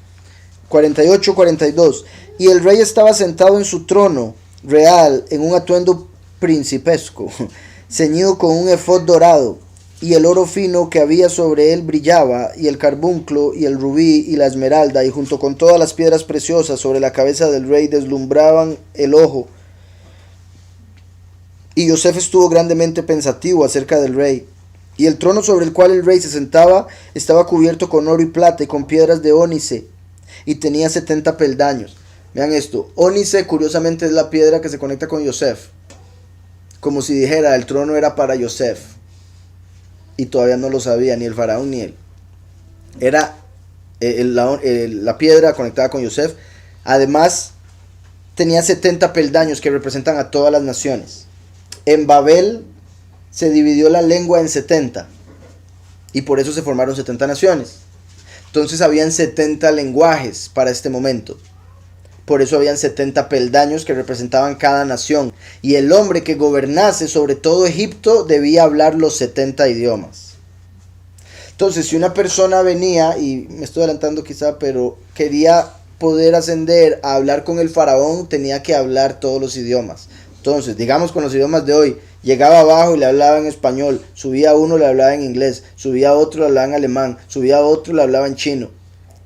48-42. Y el rey estaba sentado en su trono real en un atuendo principesco, ceñido con un efod dorado. Y el oro fino que había sobre él brillaba, y el carbunclo, y el rubí, y la esmeralda, y junto con todas las piedras preciosas sobre la cabeza del rey deslumbraban el ojo. Y Yosef estuvo grandemente pensativo acerca del rey. Y el trono sobre el cual el rey se sentaba estaba cubierto con oro y plata y con piedras de ónice, y tenía 70 peldaños. Vean esto, ónice curiosamente es la piedra que se conecta con Yosef, como si dijera, el trono era para Yosef. Y todavía no lo sabía ni el faraón ni él. Era la piedra conectada con Yosef. Además, tenía 70 peldaños que representan a todas las naciones. En Babel se dividió la lengua en 70. Y por eso se formaron 70 naciones. Entonces habían 70 lenguajes para este momento. Por eso habían 70 peldaños que representaban cada nación. Y el hombre que gobernase sobre todo Egipto debía hablar los 70 idiomas. Entonces, si una persona venía, y me estoy adelantando quizá, pero quería poder ascender a hablar con el faraón, tenía que hablar todos los idiomas. Entonces, digamos con los idiomas de hoy, llegaba abajo y le hablaba en español, subía a uno, le hablaba en inglés, subía a otro, le hablaba en alemán, subía a otro, le hablaba en chino,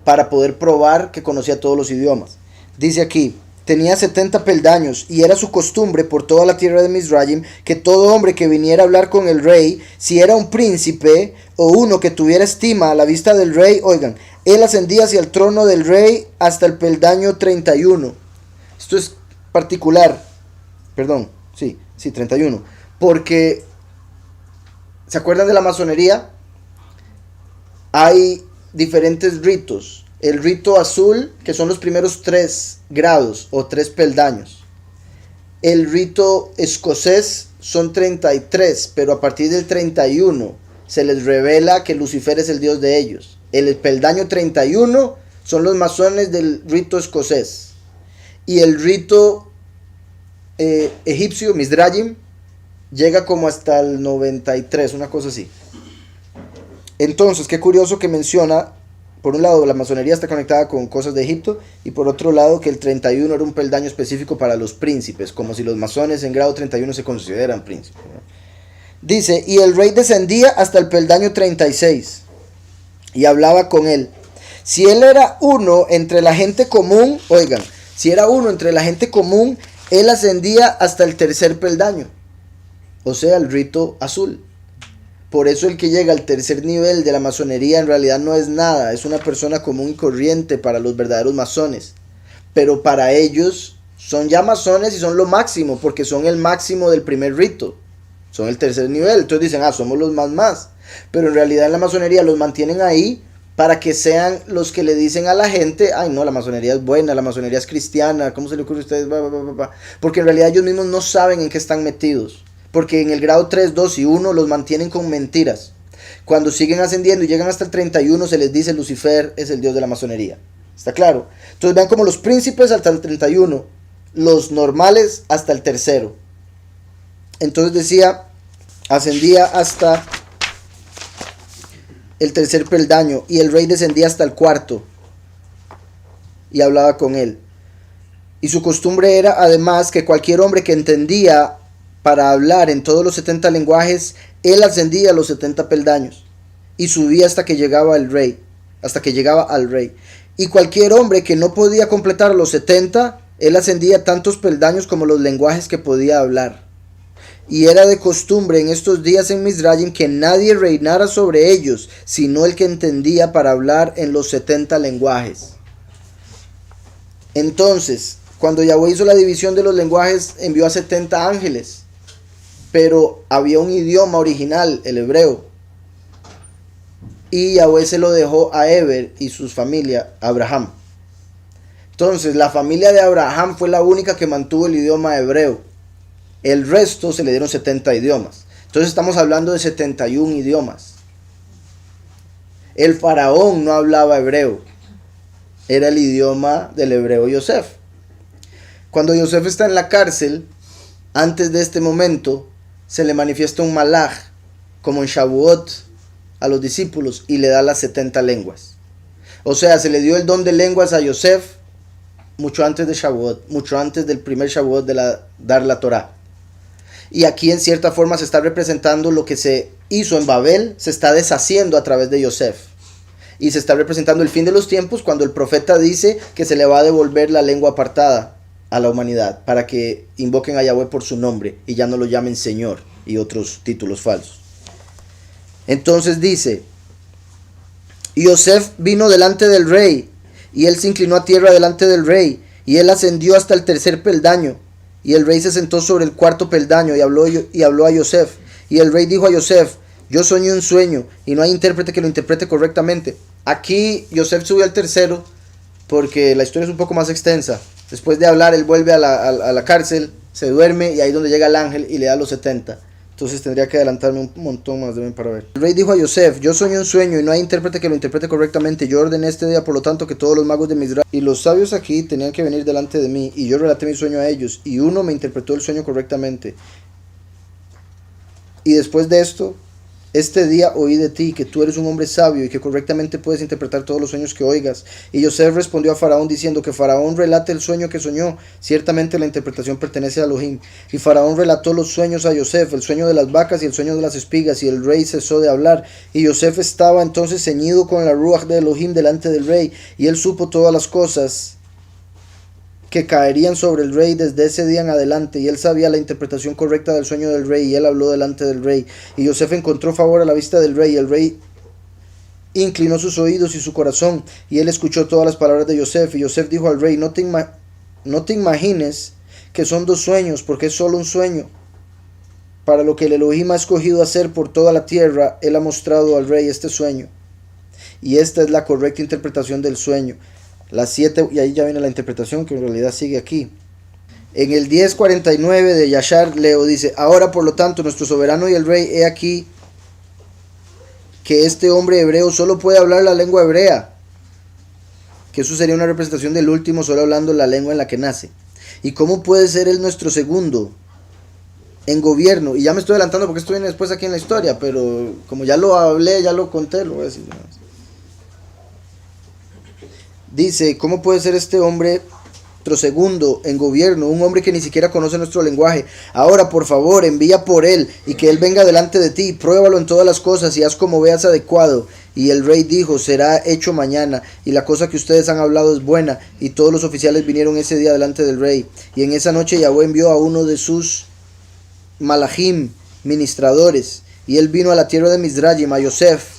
para poder probar que conocía todos los idiomas. Dice aquí, tenía 70 peldaños, y era su costumbre por toda la tierra de Mizraim que todo hombre que viniera a hablar con el rey, si era un príncipe o uno que tuviera estima a la vista del rey, oigan, él ascendía hacia el trono del rey hasta el peldaño 31. Esto es particular, perdón, sí, 31, porque, ¿se acuerdan de la masonería? Hay diferentes ritos. El rito azul, que son los primeros 3 grados o 3 peldaños. El rito escocés son 33, pero a partir del 31 se les revela que Lucifer es el dios de ellos. El peldaño 31 son los masones del rito escocés. Y el rito egipcio, Mizraim, llega como hasta el 93, una cosa así. Entonces, qué curioso que menciona, por un lado, la masonería está conectada con cosas de Egipto, y por otro lado, que el 31 era un peldaño específico para los príncipes, como si los masones en grado 31 se consideran príncipes, ¿no? Dice, y el rey descendía hasta el peldaño 36, y hablaba con él. Si él era uno entre la gente común, oigan, si era uno entre la gente común, él ascendía hasta el 3er peldaño, o sea, el rito azul. Por eso el que llega al 3er nivel de la masonería en realidad no es nada, es una persona común y corriente para los verdaderos masones. Pero para ellos son ya masones y son lo máximo, porque son el máximo del primer rito. Son el 3er nivel, entonces dicen, somos los más. Pero en realidad en la masonería los mantienen ahí para que sean los que le dicen a la gente, ay no, la masonería es buena, la masonería es cristiana, ¿cómo se le ocurre a ustedes? Porque en realidad ellos mismos no saben en qué están metidos. Porque en el grado 3, 2 y 1 los mantienen con mentiras. Cuando siguen ascendiendo y llegan hasta el 31 se les dice Lucifer es el dios de la masonería. ¿Está claro? Entonces vean como los príncipes hasta el 31, los normales hasta el 3. Entonces decía, ascendía hasta el 3er peldaño, y el rey descendía hasta el 4 y hablaba con él. Y su costumbre era además que cualquier hombre que entendía para hablar en todos los 70 lenguajes, él ascendía a los 70 peldaños y subía hasta que llegaba al rey. Y cualquier hombre que no podía completar los 70, él ascendía tantos peldaños como los lenguajes que podía hablar. Y era de costumbre en estos días en Mizraim que nadie reinara sobre ellos, sino el que entendía para hablar en los 70 lenguajes. Entonces, cuando Yahweh hizo la división de los lenguajes, envió a 70 ángeles. Pero había un idioma original, el hebreo. Y Yahweh se lo dejó a Eber y su familia, Abraham. Entonces, la familia de Abraham fue la única que mantuvo el idioma hebreo. El resto se le dieron 70 idiomas. Entonces estamos hablando de 71 idiomas. El faraón no hablaba hebreo. Era el idioma del hebreo Yosef. Cuando Yosef está en la cárcel, antes de este momento, se le manifiesta un malaj, como en Shavuot, a los discípulos, y le da las 70 lenguas. O sea, se le dio el don de lenguas a Yosef mucho antes de Shavuot, mucho antes del primer Shavuot de dar la Torah. Y aquí en cierta forma se está representando lo que se hizo en Babel, se está deshaciendo a través de Yosef. Y se está representando el fin de los tiempos cuando el profeta dice que se le va a devolver la lengua apartada a la humanidad para que invoquen a Yahweh por su nombre y ya no lo llamen Señor y otros títulos falsos. Entonces dice, Yosef vino delante del rey y él se inclinó a tierra delante del rey y él ascendió hasta el 3er peldaño y el rey se sentó sobre el 4 peldaño y habló a Yosef y el rey dijo a Yosef, yo soñé un sueño y no hay intérprete que lo interprete correctamente. Aquí Yosef subió al 3 porque la historia es un poco más extensa. Después de hablar, él vuelve a la cárcel, se duerme y ahí es donde llega el ángel y le da los 70. Entonces tendría que adelantarme un montón más de mí para ver. El rey dijo a Yosef: yo soñé un sueño y no hay intérprete que lo interprete correctamente. Yo ordené este día, por lo tanto, que todos los magos de Mizraim y los sabios aquí tenían que venir delante de mí. Y yo relaté mi sueño a ellos. Y uno me interpretó el sueño correctamente. Y después de esto, este día oí de ti que tú eres un hombre sabio y que correctamente puedes interpretar todos los sueños que oigas. Y Yosef respondió a Faraón diciendo: que Faraón relate el sueño que soñó. Ciertamente la interpretación pertenece a Elohim. Y Faraón relató los sueños a Yosef, el sueño de las vacas y el sueño de las espigas, y el rey cesó de hablar. Y Yosef estaba entonces ceñido con la ruach de Elohim delante del rey, y él supo todas las cosas que caerían sobre el rey desde ese día en adelante, y él sabía la interpretación correcta del sueño del rey, y él habló delante del rey. Y Yosef encontró favor a la vista del rey, y el rey inclinó sus oídos y su corazón, y él escuchó todas las palabras de Yosef. Y Yosef dijo al rey: no te imagines que son dos sueños, porque es solo un sueño. Para lo que el Elohim ha escogido hacer por toda la tierra, él ha mostrado al rey este sueño, y esta es la correcta interpretación del sueño. Las 7, y ahí ya viene la interpretación que en realidad sigue aquí. En el 10:49 de Yashar leo, dice: ahora por lo tanto nuestro soberano y el rey, he aquí que este hombre hebreo solo puede hablar la lengua hebrea, que eso sería una representación del último, solo hablando la lengua en la que nace. ¿Y cómo puede ser él nuestro segundo en gobierno? Y ya me estoy adelantando porque esto viene después aquí en la historia, pero como ya lo hablé, ya lo conté, lo voy a decir. Dice: ¿cómo puede ser este hombre nuestro segundo en gobierno, un hombre que ni siquiera conoce nuestro lenguaje? Ahora, por favor, envía por él, y que él venga delante de ti, pruébalo en todas las cosas, y haz como veas adecuado. Y el rey dijo: será hecho mañana, y la cosa que ustedes han hablado es buena. Y todos los oficiales vinieron ese día delante del rey. Y en esa noche Yahweh envió a uno de sus malachim, ministradores, y él vino a la tierra de Mizraim, a Yosef.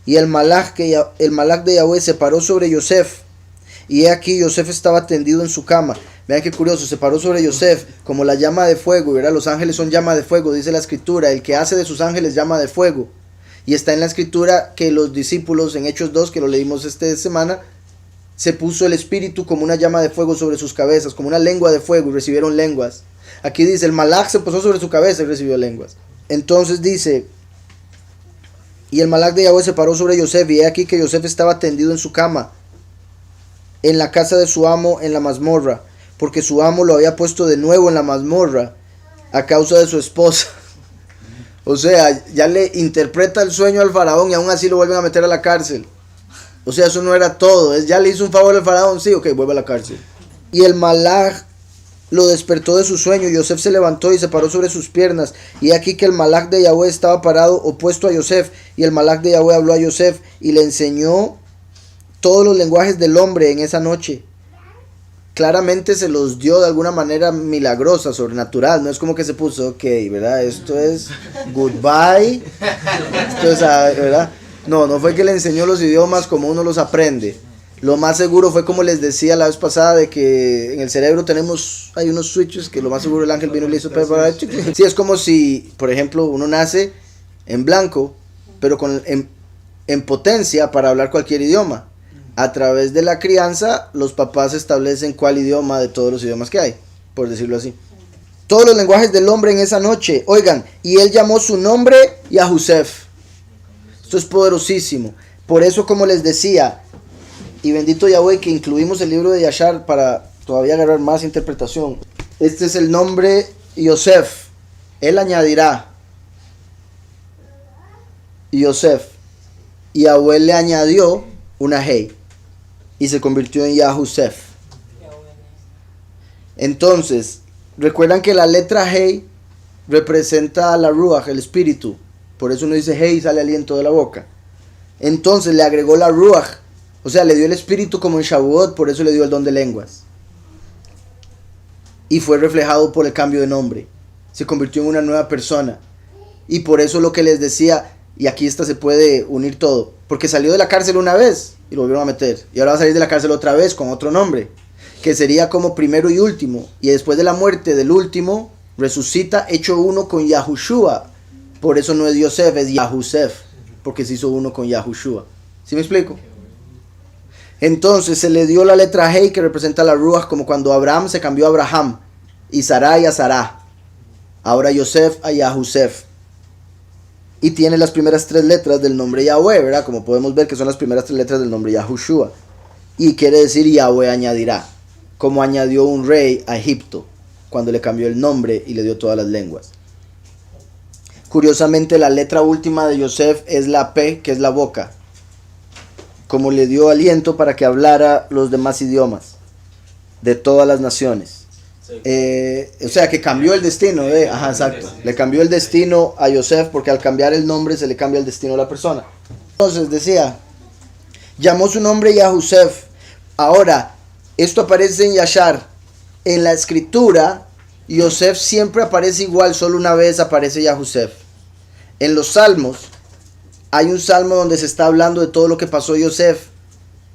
Y el malach de Yahweh se paró sobre Yosef, y he aquí Yosef estaba tendido en su cama. Vean qué curioso, se paró sobre Yosef como la llama de fuego, ¿verdad? Los ángeles son llama de fuego, dice la escritura. El que hace de sus ángeles llama de fuego. Y está en la escritura que los discípulos en Hechos 2, que lo leímos esta semana, se puso el espíritu como una llama de fuego sobre sus cabezas, como una lengua de fuego, y recibieron lenguas. Aquí dice: el malach se posó sobre su cabeza y recibió lenguas. Entonces dice: y el malach de Yahweh se paró sobre Yosef, y he aquí que Yosef estaba tendido en su cama, en la casa de su amo, en la mazmorra, porque su amo lo había puesto de nuevo en la mazmorra a causa de su esposa. O sea, ya le interpreta el sueño al faraón y aún así lo vuelven a meter a la cárcel. O sea, eso no era todo, ya le hizo un favor al faraón, sí, ok, vuelve a la cárcel. Y el malach lo despertó de su sueño. Yosef se levantó y se paró sobre sus piernas, y aquí que el malach de Yahweh estaba parado opuesto a Yosef, y el malach de Yahweh habló a Yosef y le enseñó todos los lenguajes del hombre en esa noche. Claramente se los dio de alguna manera milagrosa, sobrenatural. No es como que se puso, ok, ¿verdad? Esto es goodbye. Esto es, ¿verdad? No fue que le enseñó los idiomas como uno los aprende. Lo más seguro fue, como les decía la vez pasada, de que en el cerebro hay unos switches que lo más seguro el ángel vino y le hizo preparar. Sí, es como si, por ejemplo, uno nace en blanco, pero en potencia para hablar cualquier idioma. A través de la crianza, los papás establecen cuál idioma de todos los idiomas que hay, por decirlo así. Todos los lenguajes del hombre en esa noche. Oigan, y él llamó su nombre Yahusef. Esto es poderosísimo. Por eso, como les decía, y bendito Yahweh que incluimos el libro de Yashar para todavía agarrar más interpretación. Este es el nombre Yosef. Él añadirá Yosef. Y Yahweh le añadió una Hey, y se convirtió en Yahusef. Entonces, recuerdan que la letra Hey representa a la Ruach, el espíritu. Por eso uno dice Hey y sale aliento de la boca. Entonces le agregó la Ruach, o sea, le dio el espíritu como en Shavuot, por eso le dio el don de lenguas. Y fue reflejado por el cambio de nombre. Se convirtió en una nueva persona. Y por eso lo que les decía, y aquí se puede unir todo, porque salió de la cárcel una vez y lo volvieron a meter, y ahora va a salir de la cárcel otra vez con otro nombre, que sería como primero y último, y después de la muerte del último resucita hecho uno con Yahushua. Por eso no es Yosef, es Yahusef, porque se hizo uno con Yahushua. ¿Sí me explico? Entonces se le dio la letra Hey, que representa la Ruach, como cuando Abraham se cambió a Abraham, y Sarai a Sarah. Ahora Yosef a Yahusef. y tiene las primeras 3 letras del nombre Yahweh, ¿verdad? Como podemos ver que son las primeras 3 letras del nombre Yahushua. Y quiere decir Yahweh añadirá, como añadió un rey a Egipto, cuando le cambió el nombre y le dio todas las lenguas. Curiosamente, la letra última de Yosef es la P, que es la boca, como le dio aliento para que hablara los demás idiomas de todas las naciones. O sea que cambió el destino, ajá, exacto. Le cambió el destino a Yosef, porque al cambiar el nombre se le cambia el destino a la persona. Entonces decía, llamó su nombre Yahusef. Ahora, esto aparece en Yashar. En la escritura, Yosef siempre aparece igual, solo una vez aparece Yahusef. En los salmos, hay un salmo donde se está hablando de todo lo que pasó Yosef,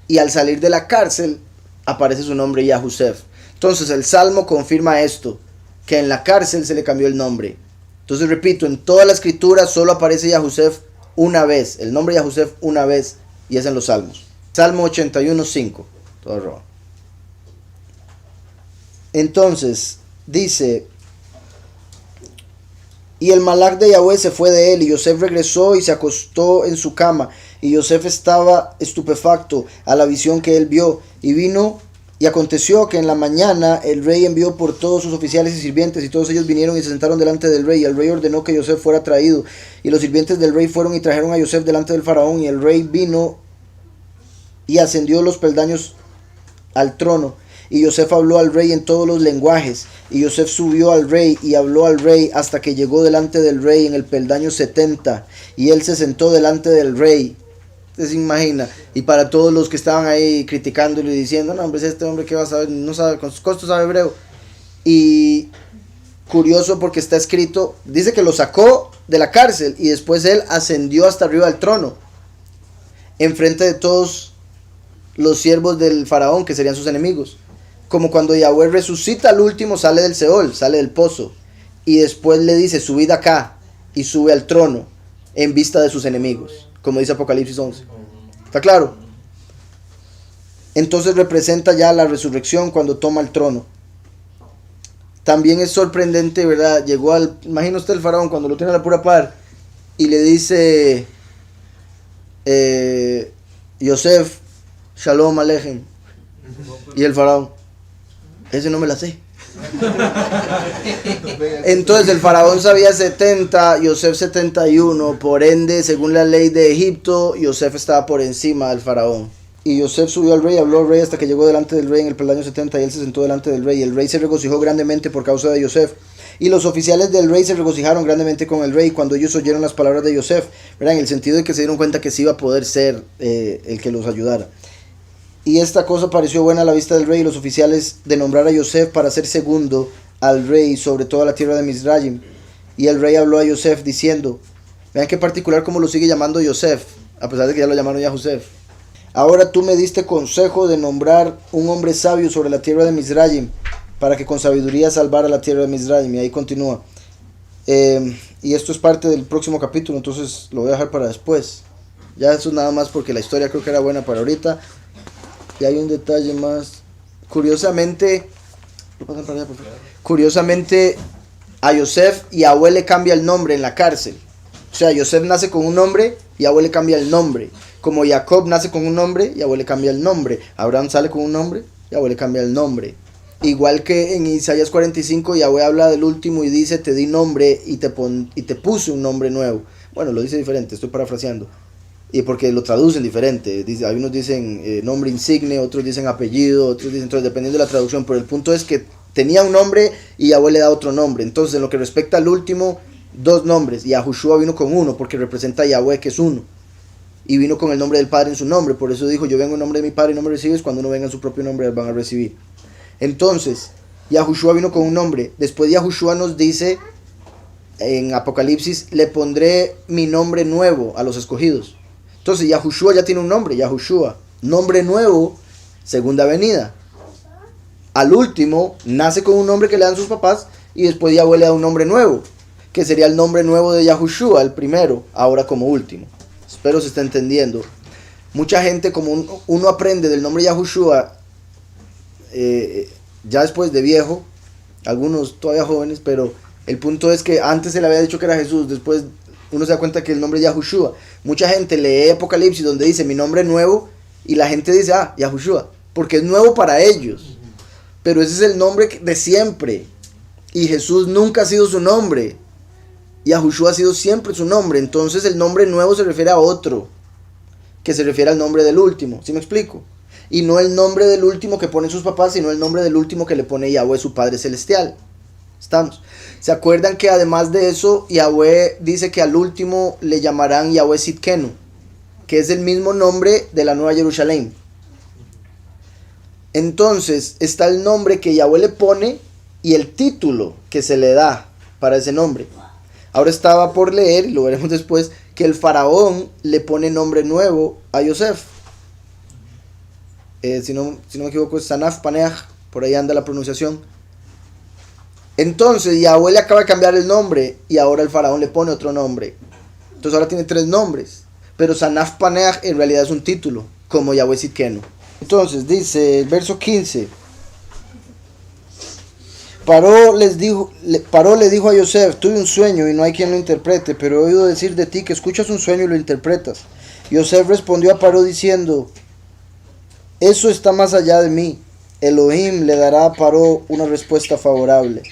y al salir de la cárcel, aparece su nombre Yahusef. Entonces el Salmo confirma esto, que en la cárcel se le cambió el nombre. Entonces repito, en toda la escritura solo aparece Yahusef una vez, el nombre Yahusef una vez, y es en los Salmos. Salmo 81:5, todo rojo. Entonces dice, y el malach de Yahweh se fue de él, y Yosef regresó y se acostó en su cama, y Yosef estaba estupefacto a la visión que él vio, y aconteció que en la mañana el rey envió por todos sus oficiales y sirvientes, y todos ellos vinieron y se sentaron delante del rey, y el rey ordenó que Yosef fuera traído, y los sirvientes del rey fueron y trajeron a Yosef delante del faraón, y el rey vino y ascendió los peldaños al trono, y Yosef habló al rey en todos los lenguajes, y Yosef subió al rey y habló al rey hasta que llegó delante del rey en el peldaño 70, y él se sentó delante del rey. Se imagina, y para todos los que estaban ahí criticándolo y diciendo, no hombre, es este hombre que va a saber, no sabe, con sus costos sabe hebreo. Y curioso porque está escrito, dice que lo sacó de la cárcel y después él ascendió hasta arriba del trono, enfrente de todos los siervos del faraón, que serían sus enemigos. Como cuando Yahweh resucita al último, sale del Seol, sale del pozo, y después le dice, subid acá, y sube al trono en vista de sus enemigos, como dice Apocalipsis 11. ¿Está claro? Entonces representa ya la resurrección cuando toma el trono. También es sorprendente, ¿verdad? Llegó imagina usted el faraón cuando lo tiene a la pura par y le dice, Yosef, Shalom Alejem. Y el faraón, ese no me la sé. Entonces el faraón sabía 70, Yosef 71, por ende, según la ley de Egipto, Yosef estaba por encima del faraón. Y Yosef subió al rey, habló al rey hasta que llegó delante del rey en el peldaño 70, y él se sentó delante del rey, y el rey se regocijó grandemente por causa de Yosef. Y los oficiales del rey se regocijaron grandemente con el rey cuando ellos oyeron las palabras de Yosef, ¿verdad? En el sentido de que se dieron cuenta que sí iba a poder ser el que los ayudara. Y esta cosa pareció buena a la vista del rey y los oficiales de nombrar a Yosef para ser segundo al rey sobre toda la tierra de Mizraim. Y el rey habló a Yosef diciendo, vean qué particular como lo sigue llamando Yosef, a pesar de que ya lo llamaron ya Josef. Ahora tú me diste consejo de nombrar un hombre sabio sobre la tierra de Mizraim, para que con sabiduría salvara la tierra de Mizraim. Y ahí continúa. Y esto es parte del próximo capítulo, entonces lo voy a dejar para después. Ya eso es nada más porque la historia creo que era buena para ahorita. Y hay un detalle más. Curiosamente, a Yosef Yahweh le cambia el nombre en la cárcel. O sea, Yosef nace con un nombre, Yahweh le cambia el nombre. Como Jacob nace con un nombre, Yahweh le cambia el nombre. Abraham sale con un nombre, Yahweh le cambia el nombre. Igual que en Isaías 45, Yahweh habla del último y dice, te di nombre y te puse un nombre nuevo. Bueno, lo dice diferente, estoy parafraseando. Y porque lo traducen diferente. Algunos dicen nombre insigne, otros dicen apellido, otros dicen, entonces dependiendo de la traducción. Pero el punto es que tenía un nombre y Yahweh le da otro nombre. Entonces en lo que respecta al último, 2 nombres. Y Yahushua vino con uno porque representa a Yahweh, que es uno. Y vino con el nombre del Padre en su nombre. Por eso dijo, yo vengo en nombre de mi Padre y no me recibes. Cuando uno venga en su propio nombre, van a recibir. Entonces, Yahushua vino con un nombre. Después Yahushua nos dice en Apocalipsis, le pondré mi nombre nuevo a los escogidos. Entonces Yahushua ya tiene un nombre, Yahushua, nombre nuevo, segunda venida. Al último, nace con un nombre que le dan sus papás y después Yahweh le da un nombre nuevo, que sería el nombre nuevo de Yahushua, el primero, ahora como último. Espero se está entendiendo. Mucha gente, como uno aprende del nombre Yahushua, ya después de viejo, algunos todavía jóvenes, pero el punto es que antes se le había dicho que era Jesús, después uno se da cuenta que el nombre es Yahushua. Mucha gente lee Apocalipsis donde dice mi nombre nuevo y la gente dice, Yahushua, porque es nuevo para ellos. Pero ese es el nombre de siempre. Y Jesús nunca ha sido su nombre. Yahushua ha sido siempre su nombre. Entonces el nombre nuevo se refiere a otro, que se refiere al nombre del último. ¿Sí me explico? Y no el nombre del último que ponen sus papás, sino el nombre del último que le pone Yahweh, su Padre Celestial. ¿Estamos? ¿Se acuerdan que además de eso, Yahweh dice que al último le llamarán Yahweh Sidkenu, que es el mismo nombre de la Nueva Jerusalén? Entonces está el nombre que Yahweh le pone y el título que se le da para ese nombre. Ahora estaba por leer, y lo veremos después, que el faraón le pone nombre nuevo a Yosef. Si no me equivoco es Sanaf Paneach, por ahí anda la pronunciación. Entonces Yahweh le acaba de cambiar el nombre y ahora el faraón le pone otro nombre. Entonces ahora tiene 3 nombres. Pero Sanaf Paneach en realidad es un título, como Yahweh Sidkenu. Entonces dice el verso 15. Paró le dijo a Yosef, tuve un sueño y no hay quien lo interprete, pero he oído decir de ti que escuchas un sueño y lo interpretas. Yosef respondió a Paró diciendo, eso está más allá de mí. Elohim le dará a Paró una respuesta favorable.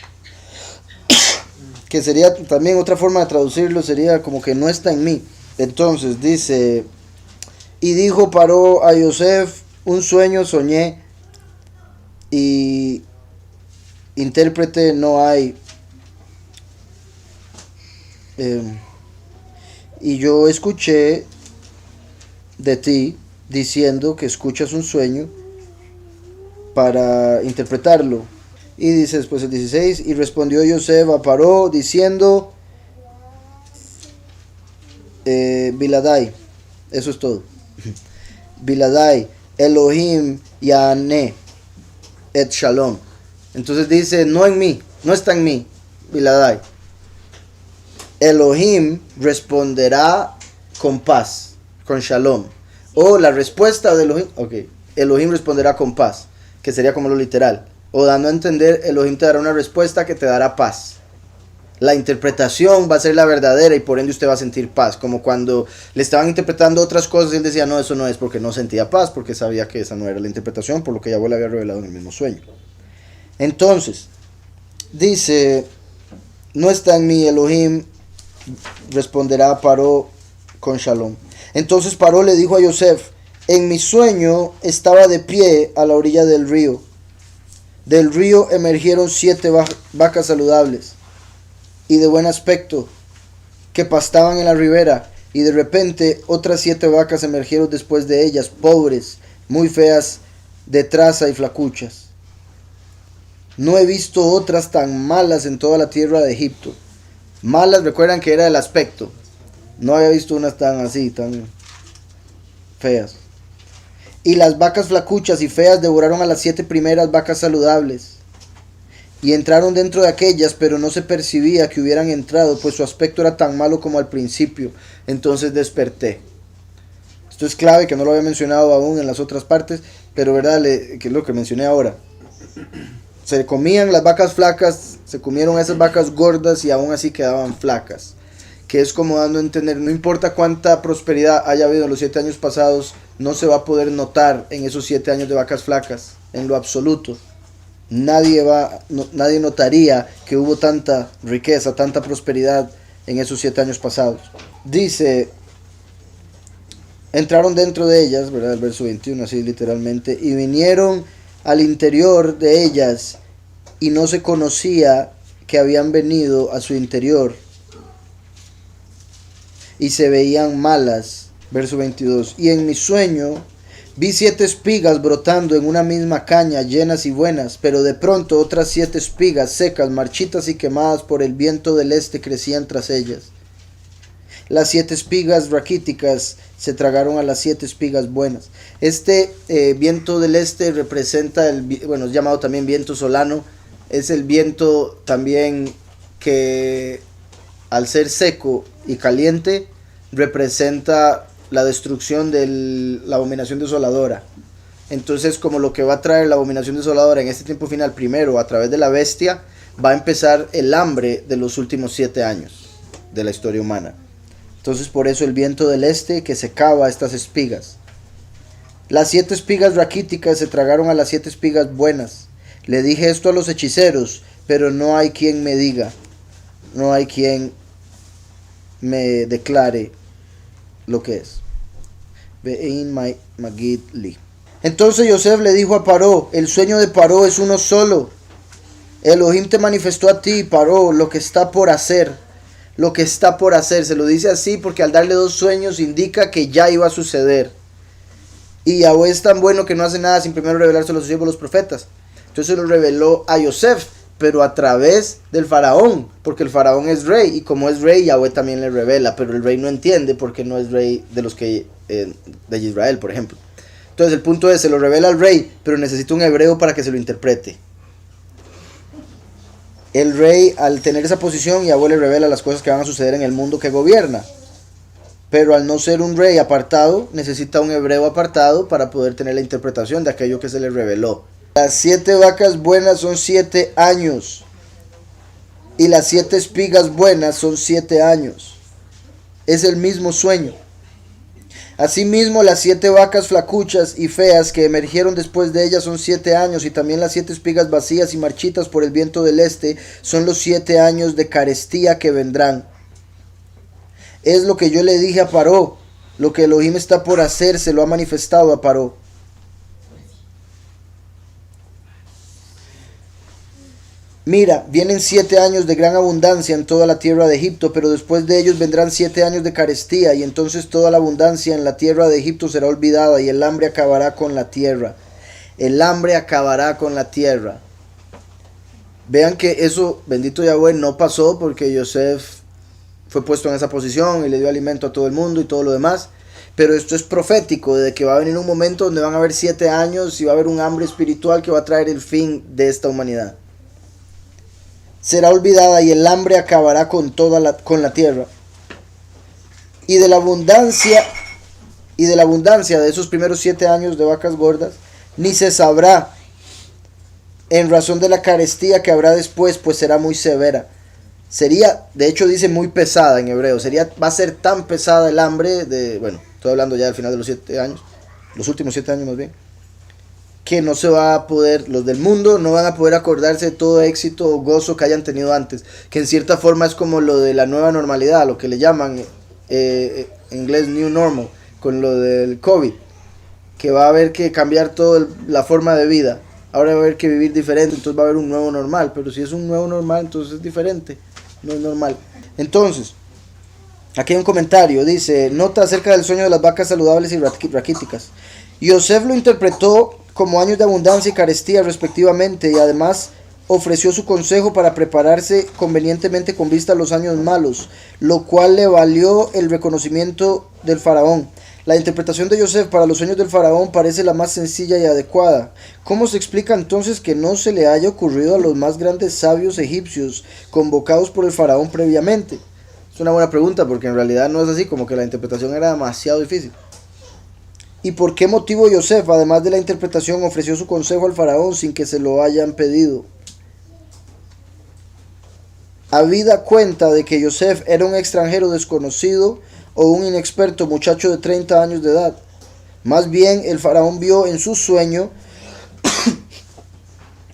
Que sería también otra forma de traducirlo, sería como que no está en mí. Entonces dice, y dijo Paró a Yosef, un sueño soñé y intérprete no hay. Y yo escuché de ti diciendo que escuchas un sueño para interpretarlo. Y dice después el 16, y respondió Yosef a Paró diciendo, Biladai, eso es todo. Biladai, Elohim Yane et Shalom. Entonces dice, no en mí, no está en mí, Biladai. Elohim responderá con paz, con Shalom. O la respuesta de Elohim, Elohim responderá con paz, que sería como lo literal. O dando a entender, Elohim te dará una respuesta que te dará paz. La interpretación va a ser la verdadera y por ende usted va a sentir paz. Como cuando le estaban interpretando otras cosas y él decía, no, eso no es, porque no sentía paz, porque sabía que esa no era la interpretación, por lo que Yahweh le había revelado en el mismo sueño. Entonces, dice, no está en mí, Elohim responderá a Paró con Shalom. Entonces Paró le dijo a Yosef, en mi sueño estaba de pie a la orilla del río. Del río emergieron 7 vacas saludables y de buen aspecto, que pastaban en la ribera, y de repente otras 7 vacas emergieron después de ellas, pobres, muy feas, de traza y flacuchas. No he visto otras tan malas en toda la tierra de Egipto. Malas, recuerdan que era el aspecto. No había visto unas tan así, tan feas. Y las vacas flacuchas y feas devoraron a las 7 primeras vacas saludables. Y entraron dentro de aquellas, pero no se percibía que hubieran entrado, pues su aspecto era tan malo como al principio. Entonces desperté. Esto es clave, que no lo había mencionado aún en las otras partes, pero verdad, que es lo que mencioné ahora. Se comían las vacas flacas, se comieron esas vacas gordas y aún así quedaban flacas. Que es como dando a entender, no importa cuánta prosperidad haya habido en los 7 años pasados, no se va a poder notar en esos 7 años de vacas flacas, en lo absoluto. Nadie notaría que hubo tanta riqueza, tanta prosperidad en esos 7 años pasados. Dice, entraron dentro de ellas, ¿verdad? El verso 21, así literalmente, y vinieron al interior de ellas, y no se conocía que habían venido a su interior, y se veían malas. Verso 22, y en mi sueño vi 7 espigas brotando en una misma caña, llenas y buenas, pero de pronto otras 7 espigas secas, marchitas y quemadas por el viento del este crecían tras ellas. Las 7 espigas raquíticas se tragaron a las 7 espigas buenas. Este viento del este representa, es llamado también viento solano, es el viento también que al ser seco y caliente representa la destrucción de la abominación desoladora. Entonces, como lo que va a traer la abominación desoladora en este tiempo final, primero a través de la bestia, va a empezar el hambre de los últimos 7 años de la historia humana. Entonces por eso el viento del este que secaba estas espigas. Las 7 espigas raquíticas se tragaron a las 7 espigas buenas. Le dije esto a los hechiceros, pero no hay quien me diga, no hay quien me declare lo que es. Ve'in Magid Li. Entonces Yosef le dijo a Paró, el sueño de Paró es uno solo. Elohim te manifestó a ti, Paró, lo que está por hacer. Lo que está por hacer. Se lo dice así porque al darle 2 sueños indica que ya iba a suceder. Y Yahweh es tan bueno que no hace nada sin primero revelárselo a los siervos los profetas. Entonces lo reveló a Yosef, pero a través del faraón, porque el faraón es rey, y como es rey, Yahweh también le revela, pero el rey no entiende porque no es rey de los que de Israel, por ejemplo. Entonces el punto es, se lo revela al rey, pero necesita un hebreo para que se lo interprete. El rey, al tener esa posición, Yahweh le revela las cosas que van a suceder en el mundo que gobierna. Pero al no ser un rey apartado, necesita un hebreo apartado para poder tener la interpretación de aquello que se le reveló. Las 7 vacas buenas son 7 años. Y las 7 espigas buenas son 7 años. Es el mismo sueño. Asimismo, las 7 vacas flacuchas y feas que emergieron después de ellas son 7 años. Y también las 7 espigas vacías y marchitas por el viento del este son los 7 años de carestía que vendrán. Es lo que yo le dije a Paró. Lo que Elohim está por hacer se lo ha manifestado a Paró. Mira, vienen 7 años de gran abundancia en toda la tierra de Egipto, pero después de ellos vendrán 7 años de carestía, y entonces toda la abundancia en la tierra de Egipto será olvidada, y el hambre acabará con la tierra. El hambre acabará con la tierra. Vean que eso, bendito Yahweh, no pasó porque Yosef fue puesto en esa posición y le dio alimento a todo el mundo y todo lo demás. Pero esto es profético, de que va a venir un momento donde van a haber 7 años y va a haber un hambre espiritual que va a traer el fin de esta humanidad. Será olvidada y el hambre acabará con la tierra. Y de la abundancia de esos primeros 7 años de vacas gordas, ni se sabrá en razón de la carestía que habrá después, pues será muy severa. Sería, de hecho dice muy pesada en hebreo, va a ser tan pesada el hambre estoy hablando ya del final de los 7 años, los últimos 7 años más bien, que no se va a poder, los del mundo no van a poder acordarse de todo éxito o gozo que hayan tenido antes, que en cierta forma es como lo de la nueva normalidad, lo que le llaman en inglés New Normal, con lo del COVID, que va a haber que cambiar toda la forma de vida, ahora va a haber que vivir diferente, entonces va a haber un nuevo normal, pero si es un nuevo normal, entonces es diferente, no es normal. Entonces, aquí hay un comentario, dice, nota acerca del sueño de las vacas saludables y raquíticas. Yosef lo interpretó como años de abundancia y carestía respectivamente, y además ofreció su consejo para prepararse convenientemente con vista a los años malos, lo cual le valió el reconocimiento del faraón. La interpretación de Yosef para los sueños del faraón parece la más sencilla y adecuada. ¿Cómo se explica entonces que no se le haya ocurrido a los más grandes sabios egipcios convocados por el faraón previamente? Es una buena pregunta porque en realidad no es así, como que la interpretación era demasiado difícil. ¿Y por qué motivo Yosef, además de la interpretación, ofreció su consejo al faraón sin que se lo hayan pedido? Habida cuenta de que Yosef era un extranjero desconocido o un inexperto muchacho de 30 años de edad. Más bien, el faraón vio en su sueño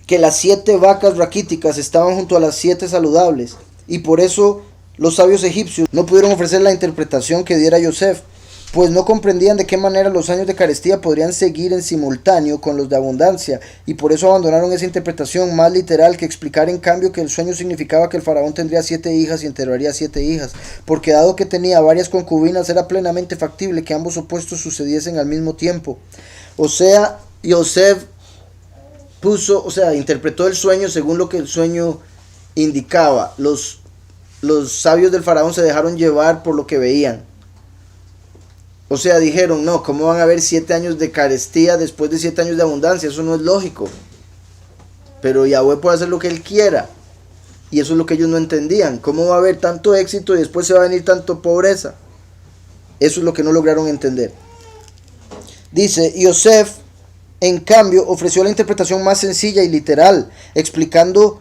que las 7 vacas raquíticas estaban junto a las 7 saludables, y por eso los sabios egipcios no pudieron ofrecer la interpretación que diera Yosef, pues no comprendían de qué manera los años de carestía podrían seguir en simultáneo con los de abundancia, y por eso abandonaron esa interpretación más literal que explicar en cambio que el sueño significaba que el faraón tendría 7 hijas y enterraría 7 hijas, porque dado que tenía varias concubinas era plenamente factible que ambos opuestos sucediesen al mismo tiempo. O sea, Yosef interpretó el sueño según lo que el sueño indicaba. Los sabios del faraón se dejaron llevar por lo que veían. O sea, dijeron, no, ¿cómo van a haber 7 años de carestía después de 7 años de abundancia? Eso no es lógico. Pero Yahweh puede hacer lo que Él quiera. Y eso es lo que ellos no entendían. ¿Cómo va a haber tanto éxito y después se va a venir tanto pobreza? Eso es lo que no lograron entender. Dice, Yosef, en cambio, ofreció la interpretación más sencilla y literal, explicando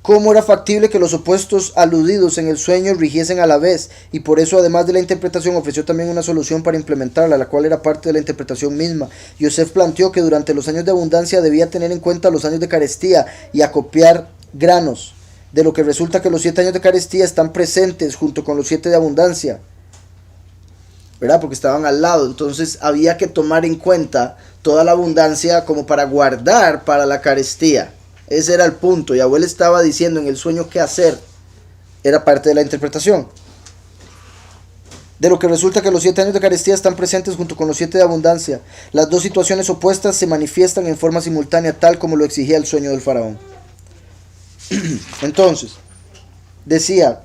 cómo era factible que los opuestos aludidos en el sueño rigiesen a la vez, y por eso, además de la interpretación, ofreció también una solución para implementarla, la cual era parte de la interpretación misma. Yosef planteó que durante los años de abundancia debía tener en cuenta los años de carestía y acopiar granos, de lo que resulta que los 7 años de carestía están presentes junto con los 7 de abundancia, ¿verdad? Porque estaban al lado. Entonces había que tomar en cuenta toda la abundancia como para guardar para la carestía. Ese era el punto, y Abuel estaba diciendo en el sueño qué hacer. Era parte de la interpretación. De lo que resulta que los 7 años de carestía están presentes junto con los 7 de abundancia. Las dos situaciones opuestas se manifiestan en forma simultánea, tal como lo exigía el sueño del faraón. Entonces, decía: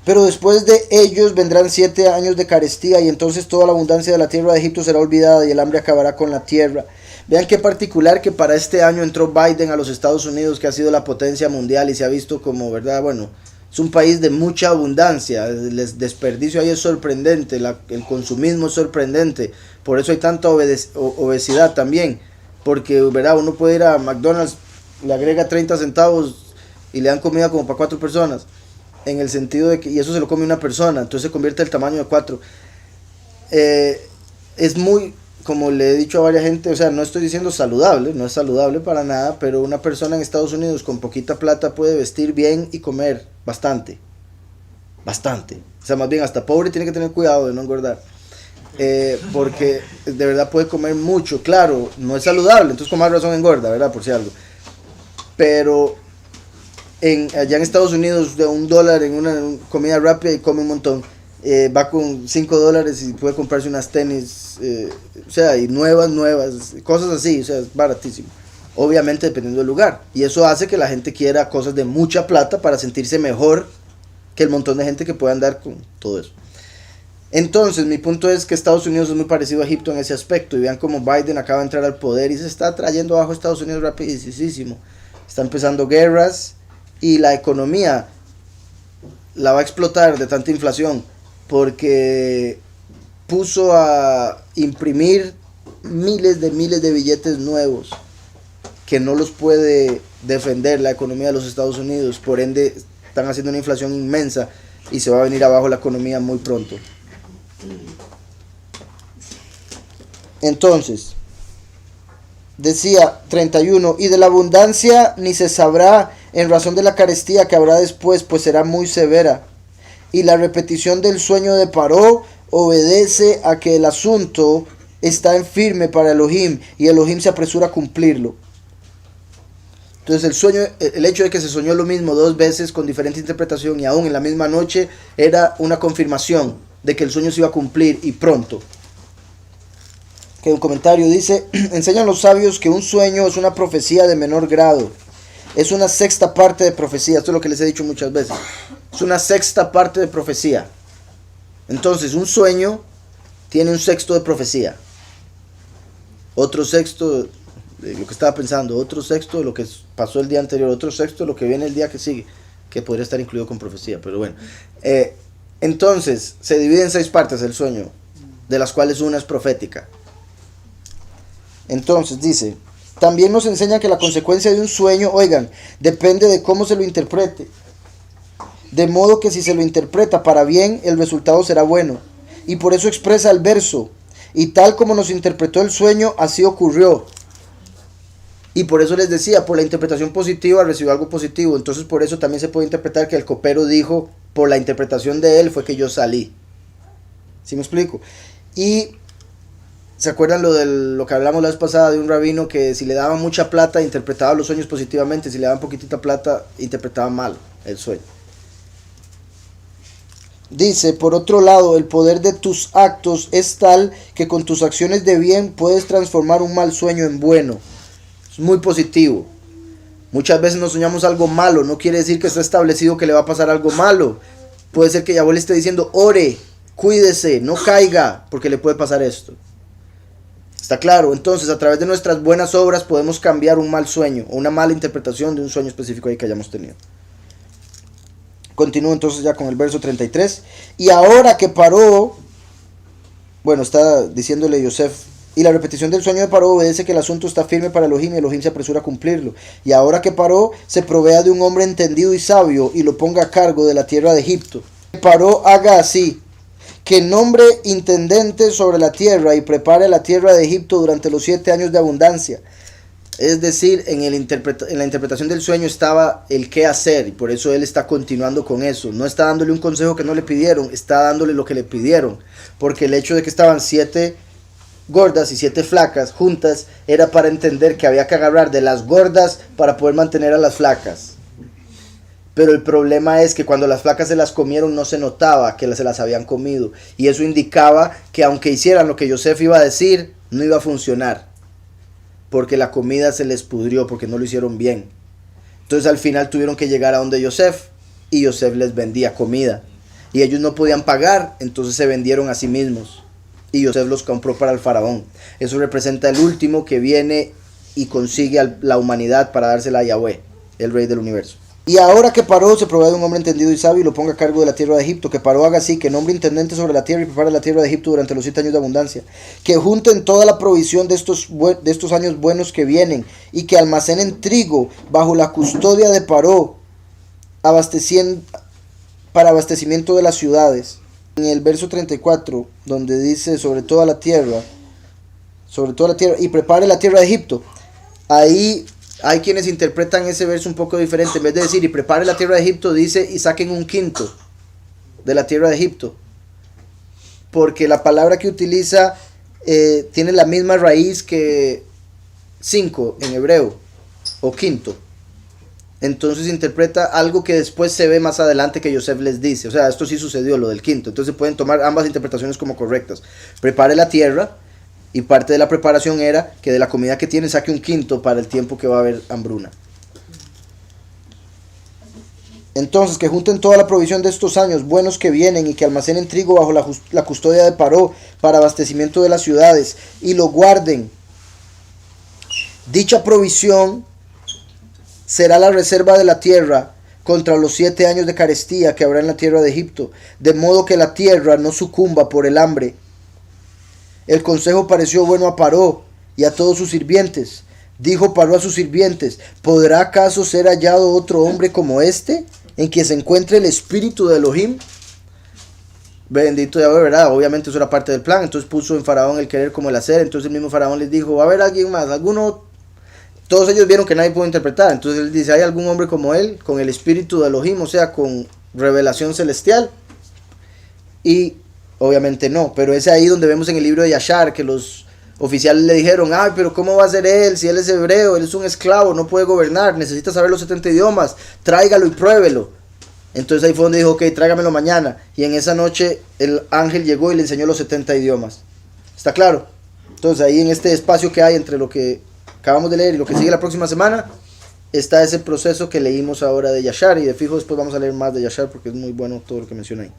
pero después de ellos vendrán 7 años de carestía, y entonces toda la abundancia de la tierra de Egipto será olvidada y el hambre acabará con la tierra. Vean qué particular que para este año entró Biden a los Estados Unidos, que ha sido la potencia mundial y se ha visto como, ¿verdad? Bueno, es un país de mucha abundancia, el desperdicio ahí es sorprendente, el consumismo es sorprendente, por eso hay tanta obesidad también, porque, ¿verdad? Uno puede ir a McDonald's, le agrega 30 centavos y le dan comida como para 4 personas, en el sentido de que, y eso se lo come una persona, entonces se convierte el tamaño de 4. Es muy... Como le he dicho a varias gente, o sea, no estoy diciendo saludable, no es saludable para nada, pero una persona en Estados Unidos con poquita plata puede vestir bien y comer bastante. Bastante. O sea, más bien hasta pobre tiene que tener cuidado de no engordar. Porque de verdad puede comer mucho. Claro, no es saludable, entonces con más razón engorda, ¿verdad? Por si algo. Pero allá en Estados Unidos, de $1 en una comida rápida y come un montón. Va con $5 y puede comprarse unas tenis, o sea, y nuevas, cosas así, o sea, es baratísimo. Obviamente dependiendo del lugar. Y eso hace que la gente quiera cosas de mucha plata para sentirse mejor que el montón de gente que puede andar con todo eso. Entonces, mi punto es que Estados Unidos es muy parecido a Egipto en ese aspecto. Y vean cómo Biden acaba de entrar al poder y se está trayendo abajo a Estados Unidos rapidísimo. Está empezando guerras y la economía la va a explotar de tanta inflación, porque puso a imprimir miles de billetes nuevos que no los puede defender la economía de los Estados Unidos. Por ende están haciendo una inflación inmensa y se va a venir abajo la economía muy pronto. Entonces decía 31: y de la abundancia ni se sabrá en razón de la carestía que habrá después, pues será muy severa. Y la repetición del sueño de Paró obedece a que el asunto está en firme para Elohim, y Elohim se apresura a cumplirlo. Entonces el sueño, el hecho de que se soñó lo mismo 2 veces con diferente interpretación y aún en la misma noche, era una confirmación de que el sueño se iba a cumplir y pronto. Que un comentario dice: enseñan los sabios que un sueño es una profecía de menor grado. Es una sexta parte de profecía. Esto es lo que les he dicho muchas veces. Es una sexta parte de profecía. Entonces, un sueño tiene un sexto de profecía. Otro sexto de lo que estaba pensando. Otro sexto de lo que pasó el día anterior. Otro sexto de lo que viene el día que sigue. Que podría estar incluido con profecía, pero bueno. Entonces, se divide en 6 partes el sueño, de las cuales una es profética. Entonces, dice... También nos enseña que la consecuencia de un sueño, oigan, depende de cómo se lo interprete. De modo que si se lo interpreta para bien, el resultado será bueno. Y por eso expresa el verso: y tal como nos interpretó el sueño, así ocurrió. Y por eso les decía, por la interpretación positiva recibió algo positivo. Entonces por eso también se puede interpretar que el copero dijo, por la interpretación de él fue que yo salí. ¿Sí me explico? Y... ¿se acuerdan lo que hablamos la vez pasada de un rabino que si le daban mucha plata interpretaba los sueños positivamente, si le daban poquitita plata interpretaba mal el sueño? Dice, por otro lado, el poder de tus actos es tal que con tus acciones de bien puedes transformar un mal sueño en bueno. Es muy positivo. Muchas veces nos soñamos algo malo, no quiere decir que está establecido que le va a pasar algo malo. Puede ser que Yahweh le esté diciendo, ore, cuídese, no caiga, porque le puede pasar esto. ¿Está claro? Entonces, a través de nuestras buenas obras podemos cambiar un mal sueño o una mala interpretación de un sueño específico ahí que hayamos tenido. Continúo entonces ya con el verso 33. Y ahora que Paró, bueno, está diciéndole Yosef Y la repetición del sueño de Paró obedece que el asunto está firme para Elohim y Elohim se apresura a cumplirlo. Y ahora que Paró se provea de un hombre entendido y sabio y lo ponga a cargo de la tierra de Egipto. Que Paró haga así, que nombre intendente sobre la tierra y prepare la tierra de Egipto durante los 7 años de abundancia. Es decir, en la interpretación del sueño estaba el qué hacer, y por eso él está continuando con eso. No está dándole un consejo que no le pidieron, está dándole lo que le pidieron. Porque el hecho de que estaban 7 gordas y 7 flacas juntas era para entender que había que agarrar de las gordas para poder mantener a las flacas. Pero el problema es que cuando las flacas se las comieron no se notaba que se las habían comido. Y eso indicaba que aunque hicieran lo que Yosef iba a decir, no iba a funcionar. Porque la comida se les pudrió, porque no lo hicieron bien. Entonces al final tuvieron que llegar a donde Yosef, y Yosef les vendía comida. Y ellos no podían pagar, entonces se vendieron a sí mismos. Y Yosef los compró para el faraón. Eso representa el último que viene y consigue a la humanidad para dársela a Yahweh, el rey del universo. Y ahora que Paró se provee de un hombre entendido y sabio y lo ponga a cargo de la tierra de Egipto, que Paró haga así, que nombre intendente sobre la tierra y prepare la tierra de Egipto durante los 7 años de abundancia, que junten toda la provisión de estos años buenos que vienen y que almacenen trigo bajo la custodia de Paró para abastecimiento de las ciudades. En el verso 34, donde dice sobre toda la tierra, y prepare la tierra de Egipto, ahí hay quienes interpretan ese verso un poco diferente. En vez de decir y prepare la tierra de Egipto, dice y saquen un quinto de la tierra de Egipto. Porque la palabra que utiliza tiene la misma raíz que 5 en hebreo, o quinto. Entonces interpreta algo que después se ve más adelante que Yosef les dice. O sea, esto sí sucedió, lo del quinto. Entonces pueden tomar ambas interpretaciones como correctas. Prepare la tierra. Y parte de la preparación era que de la comida que tiene saque un quinto para el tiempo que va a haber hambruna. Entonces, que junten toda la provisión de estos años buenos que vienen y que almacenen trigo bajo la custodia de Paró para abastecimiento de las ciudades y lo guarden. Dicha provisión será la reserva de la tierra contra los 7 años de carestía que habrá en la tierra de Egipto, de modo que la tierra no sucumba por el hambre. El consejo pareció bueno a Paró y a todos sus sirvientes. Dijo Paró a sus sirvientes: ¿podrá acaso ser hallado otro hombre como este, en que se encuentre el espíritu de Elohim? Bendito Yahweh, ¿verdad? Obviamente eso era parte del plan. Entonces puso en Faraón el querer como el hacer. Entonces el mismo Faraón les dijo: ¿va a haber alguien más? ¿Alguno? Todos ellos vieron que nadie pudo interpretar. Entonces él dice: ¿hay algún hombre como él, con el espíritu de Elohim, o sea, con revelación celestial? Y obviamente no, pero es ahí donde vemos en el libro de Yashar que los oficiales le dijeron: ay, pero ¿cómo va a ser él? Si él es hebreo, él es un esclavo, no puede gobernar, necesita saber los 70 idiomas, tráigalo y pruébelo. Entonces ahí fue donde dijo: ok, tráigamelo mañana. Y en esa noche el ángel llegó y le enseñó los 70 idiomas. ¿Está claro? Entonces ahí en este espacio que hay entre lo que acabamos de leer y lo que sigue la próxima semana, está ese proceso que leímos ahora de Yashar, y de fijo después vamos a leer más de Yashar porque es muy bueno todo lo que menciona ahí.